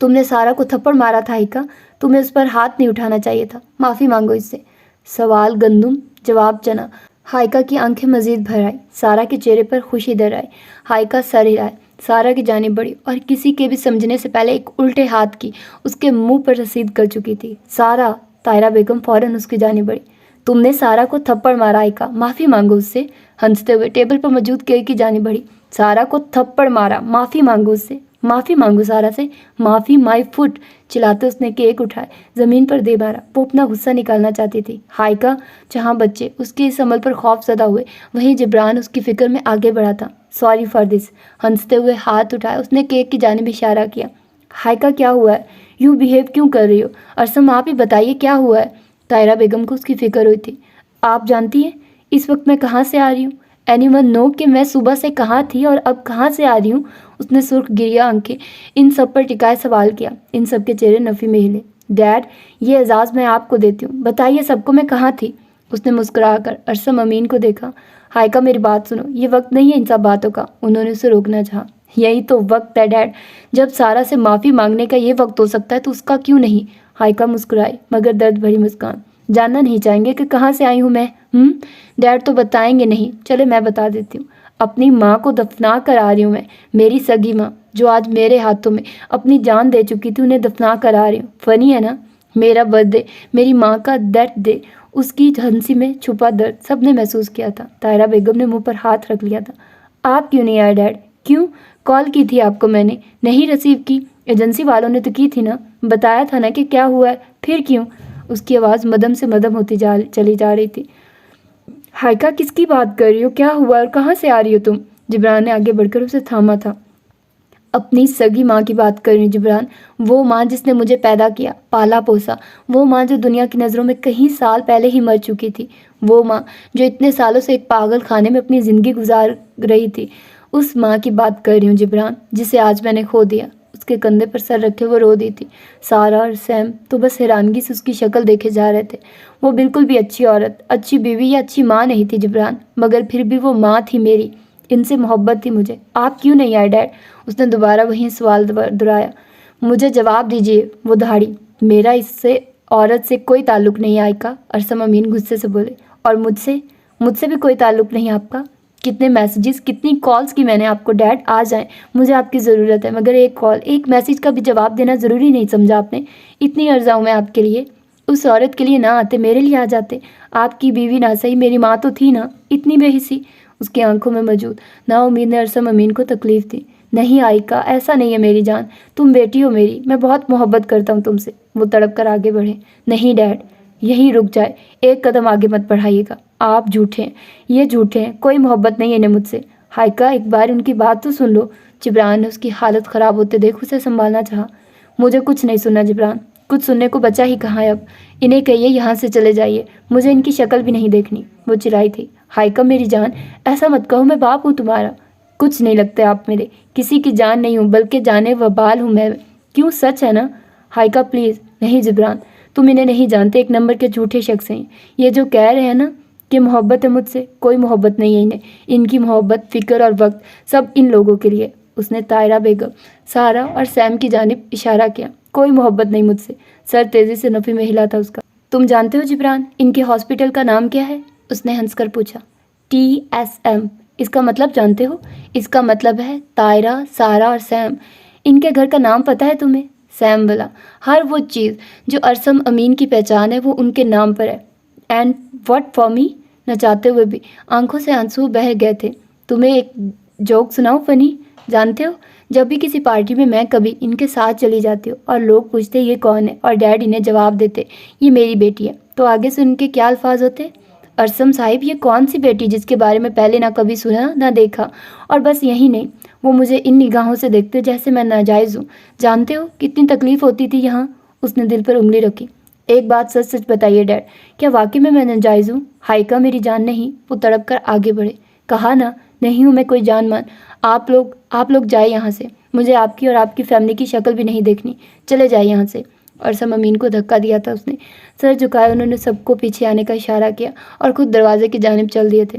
تم نے سارا کو تھپڑ مارا تھا ہائیکا، تمہیں اس پر ہاتھ نہیں اٹھانا چاہیے تھا، معافی مانگو اس سے۔ سوال گندم، جواب چنا۔ ہائیکا کی آنکھیں مزید بھر آئی، سارا کے چہرے پر خوشی در آئی۔ ہائیکا سر ہلائے، سارا کی جانب بڑھی اور کسی کے بھی سمجھنے سے پہلے ایک الٹے ہاتھ کی اس کے منہ پر رسید کر چکی تھی۔ سارا! طاہرہ بیگم فوراً اس کی جانب بڑھی۔ تم نے سارا کو تھپڑ مارا ہائیکا، معافی مانگو اس سے۔ ہنستے ہوئے ٹیبل پر موجود کیک کی جانب بڑھی۔ سارا کو تھپڑ مارا، معافی مانگو اس سے، معافی مانگو سارا سے، معافی مائی فٹ۔ چلاتے اس نے کیک اٹھائے، زمین پر دے مارا۔ وہ اپنا غصہ نکالنا چاہتی تھی۔ ہائیکا، جہاں بچے اس کے اس عمل پر خوف زدہ ہوئے، وہیں جبران اس کی فکر میں آگے بڑھا تھا۔ Sorry for this. ہنستے ہوئے ہاتھ اٹھائے اس نے کیک کی جانب اشارہ کیا۔ ہائیکا کیا ہوا ہے؟ یوں بیہیو کیوں کر رہی ہو؟ ارسم آپ ہی بتائیے کیا ہوا ہے؟ طاہرہ بیگم کو اس کی فکر ہوئی تھی۔ آپ جانتی ہیں اس وقت میں کہاں سے آ رہی ہوں؟ اینی ون نو کہ میں صبح سے کہاں تھی اور اب کہاں سے آ رہی ہوں؟ اس نے سرخ گریا آنکھیں ان سب پر ٹکائے سوال کیا۔ ان سب کے چہرے نفی میں ہلے۔ ڈیڈ، یہ اعزاز میں آپ کو دیتی ہوں، بتائیے سب کو میں کہاں تھی؟ اس نے مسکرا کر ارسم امین کو دیکھا۔ ہائیکا میری بات سنو، یہ وقت نہیں ہے ان سب باتوں کا۔ انہوں نے اسے روکنا چاہا۔ یہی تو وقت ہے ڈیڈ، جب سارا سے معافی مانگنے کا یہ وقت ہو سکتا ہے تو اس کا کیوں نہیں؟ ہائیکا مسکرائی مگر درد بھری مسکان۔ جاننا نہیں چاہیں گے کہ کہاں سے آئی ہوں میں؟ ڈیڈ تو بتائیں گے نہیں، چلے میں بتا دیتی ہوں۔ اپنی ماں کو دفنا کر آ رہی ہوں میں، میری سگی ماں جو آج میرے ہاتھوں میں اپنی جان دے چکی تھی، انہیں دفنا کر آ رہی ہوں۔ فنی ہے نا؟ میرا برتھ ڈے، میری ماں کا ڈیتھ ڈے، اس کی ہنسی میں چھپا درد سب نے محسوس کیا تھا۔ طاہرہ بیگم نے منہ پر ہاتھ رکھ لیا تھا۔ آپ کیوں نہیں آئے ڈیڈ؟ کیوں؟ کال کی تھی آپ کو میں نے، نہیں ریسیو کی؟ ایجنسی والوں نے تو کی تھی نا، بتایا تھا نا کہ کیا ہوا ہے، پھر کیوں؟ اس کی آواز مدم سے مدم ہوتی چلی جا رہی تھی۔ ہائیکا کس کی بات کر رہی ہو؟ کیا ہوا اور کہاں سے آ رہی ہو تم؟ جبران نے آگے بڑھ کر اسے تھاما تھا۔ اپنی سگی ماں کی بات کر رہی ہوں جبران، وہ ماں جس نے مجھے پیدا کیا، پالا پوسا، وہ ماں جو دنیا کی نظروں میں کئی سال پہلے ہی مر چکی تھی، وہ ماں جو اتنے سالوں سے ایک پاگل خانے میں اپنی زندگی گزار رہی تھی، اس ماں کی بات کر رہی ہوں جبران، جسے آج میں نے کھو دیا۔ اس کے کندھے پر سر رکھے وہ رو دی تھی۔ سارا اور سیم تو بس حیرانگی سے اس کی شکل دیکھے جا رہے تھے۔ وہ بالکل بھی اچھی عورت، اچھی بیوی یا اچھی ماں نہیں تھی جبران، مگر پھر بھی وہ ماں تھی میری، ان سے محبت تھی مجھے۔ آپ کیوں نہیں آئے ڈیڈ؟ اس نے دوبارہ وہی سوال دہرایا۔ مجھے جواب دیجیے، وہ دہاڑی۔ میرا اس سے عورت سے کوئی تعلق نہیں ہائیکا، ارسم امین غصے سے بولے۔ اور مجھ سے بھی کوئی تعلق نہیں آپ کا؟ کتنے میسیجز، کتنی کالز کی میں نے آپ کو، ڈیڈ آ جائیں، مجھے آپ کی ضرورت ہے، مگر ایک کال، ایک میسیج کا بھی جواب دینا ضروری نہیں سمجھا آپ نے؟ اتنی عرضہ ہوں میں آپ کے لیے، اس عورت کے لیے نہ آتے، میرے لیے آ جاتے۔ آپ کی بیوی نہ صحیح، میری ماں تو تھی نا، اتنی بے حسی اس کی آنکھوں میں موجود نا امید نے ارسم امین کو تکلیف دی۔ نہیں ہائیکا، ایسا نہیں ہے میری جان، تم بیٹی ہو میری، میں بہت محبت کرتا ہوں تم سے۔ وہ تڑپ کر آگے بڑھے۔ نہیں ڈیڈ، یہیں رک جائے، ایک قدم آگے مت بڑھائیے گا، آپ جھوٹے ہیں، یہ جھوٹے ہیں، کوئی محبت نہیں ہے انہیں مجھ سے۔ ہائیکا ایک بار ان کی بات تو سن لو۔ جبران نے اس کی حالت خراب ہوتے دیکھ اسے سنبھالنا چاہا۔ مجھے کچھ نہیں سننا جبران، کچھ سننے کو بچا ہی کہاں ہے اب، انہیں کہیے یہاں سے چلے جائیے، مجھے ان کی شکل بھی نہیں دیکھنی، وہ چلائی تھی۔ ہائیکا میری جان، ایسا مت کہو، میں باپ ہوں تمہارا، کچھ نہیں لگتے آپ میرے، کسی کی جان نہیں ہوں بلکہ جانے وبال ہوں میں، کیوں سچ ہے نا؟ ہائیکا پلیز۔ نہیں جبران، تم انہیں نہیں جانتے، ایک نمبر کے جھوٹے شخص ہیں یہ جو کہہ رہے ہیں نا کہ محبت ہے مجھ سے، کوئی محبت نہیں ہے انہیں، ان کی محبت، فکر اور وقت سب ان لوگوں کے لیے۔ اس نے طاہرہ بیگم، سارا اور سیم کی جانب اشارہ کیا۔ کوئی محبت نہیں مجھ سے۔ سر تیزی سے نفی میں ہلا تھا اس کا۔ تم جانتے ہو جبران ان کے ہاسپٹل کا نام کیا ہے؟ اس نے ہنس کر پوچھا۔ TSM، اس کا مطلب جانتے ہو؟ اس کا مطلب ہے طاہرہ، سارا اور سیم۔ ان کے گھر کا نام پتہ ہے تمہیں؟ سیم بولا۔ ہر وہ چیز جو ارسم امین کی پہچان ہے وہ ان کے نام پر ہے۔ And what for me? نہ چاہتے ہوئے بھی آنکھوں سے آنسو بہہ گئے تھے۔ تمہیں ایک جوک سناؤ فنی؟ جانتے ہو جب بھی کسی پارٹی میں کبھی ان کے ساتھ چلی جاتی ہو اور لوگ پوچھتے یہ کون ہے اور ڈیڈ انہیں جواب دیتے یہ میری بیٹی ہے، تو آگے سے ان کے کیا الفاظ ہوتے؟ ارسم صاحب، یہ کون سی بیٹی جس کے بارے میں پہلے نہ کبھی سنا نہ دیکھا، اور بس یہی نہیں، وہ مجھے ان نگاہوں سے دیکھتے جیسے میں ناجائز ہوں۔ جانتے ہو کتنی تکلیف ہوتی تھی یہاں؟ اس نے دل پر انگلی رکھی۔ ایک بات سچ سچ بتائیے ڈیڈ، کیا واقعی میں ناجائز ہوں؟ ہائیکا میری جان نہیں، وہ تڑپ کر آگے بڑھے۔ کہا نا نہیں ہوں میں کوئی جان مان۔ آپ لوگ جائے یہاں سے، مجھے آپ کی اور آپ کی فیملی کی شکل بھی نہیں دیکھنی، چلے جائے یہاں سے۔ ارسم امین کو دھکا دیا تھا اس نے، سر جھکائے انہوں نے سب کو پیچھے آنے کا اشارہ کیا اور خود دروازے کی جانب چل دیے تھے۔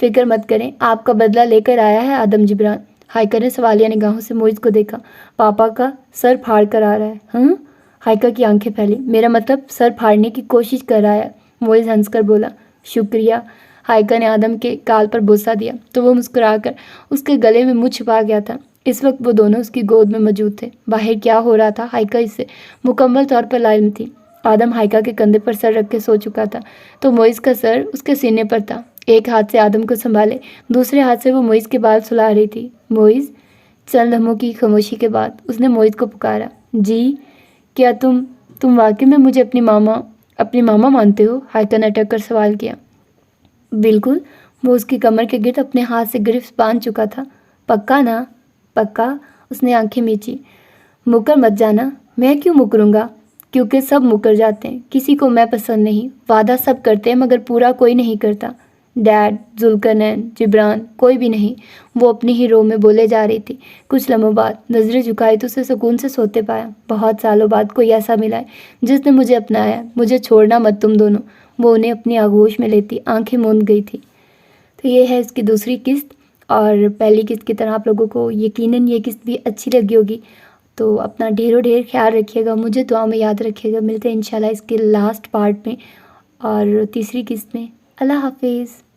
فکر مت کریں، آپ کا بدلہ لے کر آیا ہے آدم جبران۔ ہائیکا نے سوالیہ نگاہوں سے موئز کو دیکھا۔ پاپا کا سر پھاڑ کر آ رہا ہے؟ ہاں؟ ہائیکا کی آنکھیں پھیلی۔ میرا مطلب سر پھاڑنے کی کوشش کر رہا ہے، موئز ہنس کر بولا۔ شکریہ۔ ہائیکا نے آدم کے گال پر بوسہ دیا تو وہ مسکرا کر اس کے گلے میں منہ چھپا گیا تھا۔ اس وقت وہ دونوں اس کی گود میں موجود تھے۔ باہر کیا ہو رہا تھا ہائیکا اس سے مکمل طور پر لا علم تھی۔ آدم ہائیکا کے کندھے پر سر رکھ کے سو چکا تھا تو موئز کا سر اس کے سینے پر تھا۔ ایک ہاتھ سے آدم کو سنبھالے، دوسرے ہاتھ سے وہ موئز کے بال سلا رہی تھی۔ موئز؟ چند لمحوں کی خاموشی کے بعد اس نے موئز کو پکارا۔ جی؟ کیا تم واقعی میں مجھے اپنی ماما مانتے ہو؟ ہائیکا نے اٹک کر سوال کیا۔ بالکل۔ وہ اس کی کمر کے گرد اپنے ہاتھ سے گرفت باندھ چکا تھا۔ پکا نا؟ پکا۔ اس نے آنکھیں میچی۔ مکر مت جانا۔ میں کیوں مکروں گا؟ کیونکہ سب مکر جاتے ہیں، کسی کو میں پسند نہیں۔ وعدہ سب کرتے ہیں مگر پورا کوئی نہیں کرتا۔ ڈیڈ، ذوالقرنین، جبران، کوئی بھی نہیں۔ وہ اپنی ہی رو میں بولے جا رہی تھی۔ کچھ لمحوں بعد نظریں جھکائی تو اسے سکون سے سوتے پایا۔ بہت سالوں بعد کوئی ایسا ملا ہے جس نے مجھے اپنایا۔ مجھے چھوڑنا مت تم دونوں۔ وہ انہیں اپنی آغوش میں لیتی آنکھیں موند گئی تھی۔ تو یہ ہے اس کی دوسری قسط، اور پہلی قسط کی طرح آپ لوگوں کو یقیناً یہ قسط بھی اچھی لگی ہوگی۔ تو اپنا ڈھیر خیال رکھیے گا، مجھے دعا میں یاد رکھیے گا۔ ملتے ہیں انشاءاللہ اس کے لاسٹ پارٹ میں اور تیسری قسط میں۔ اللہ حافظ۔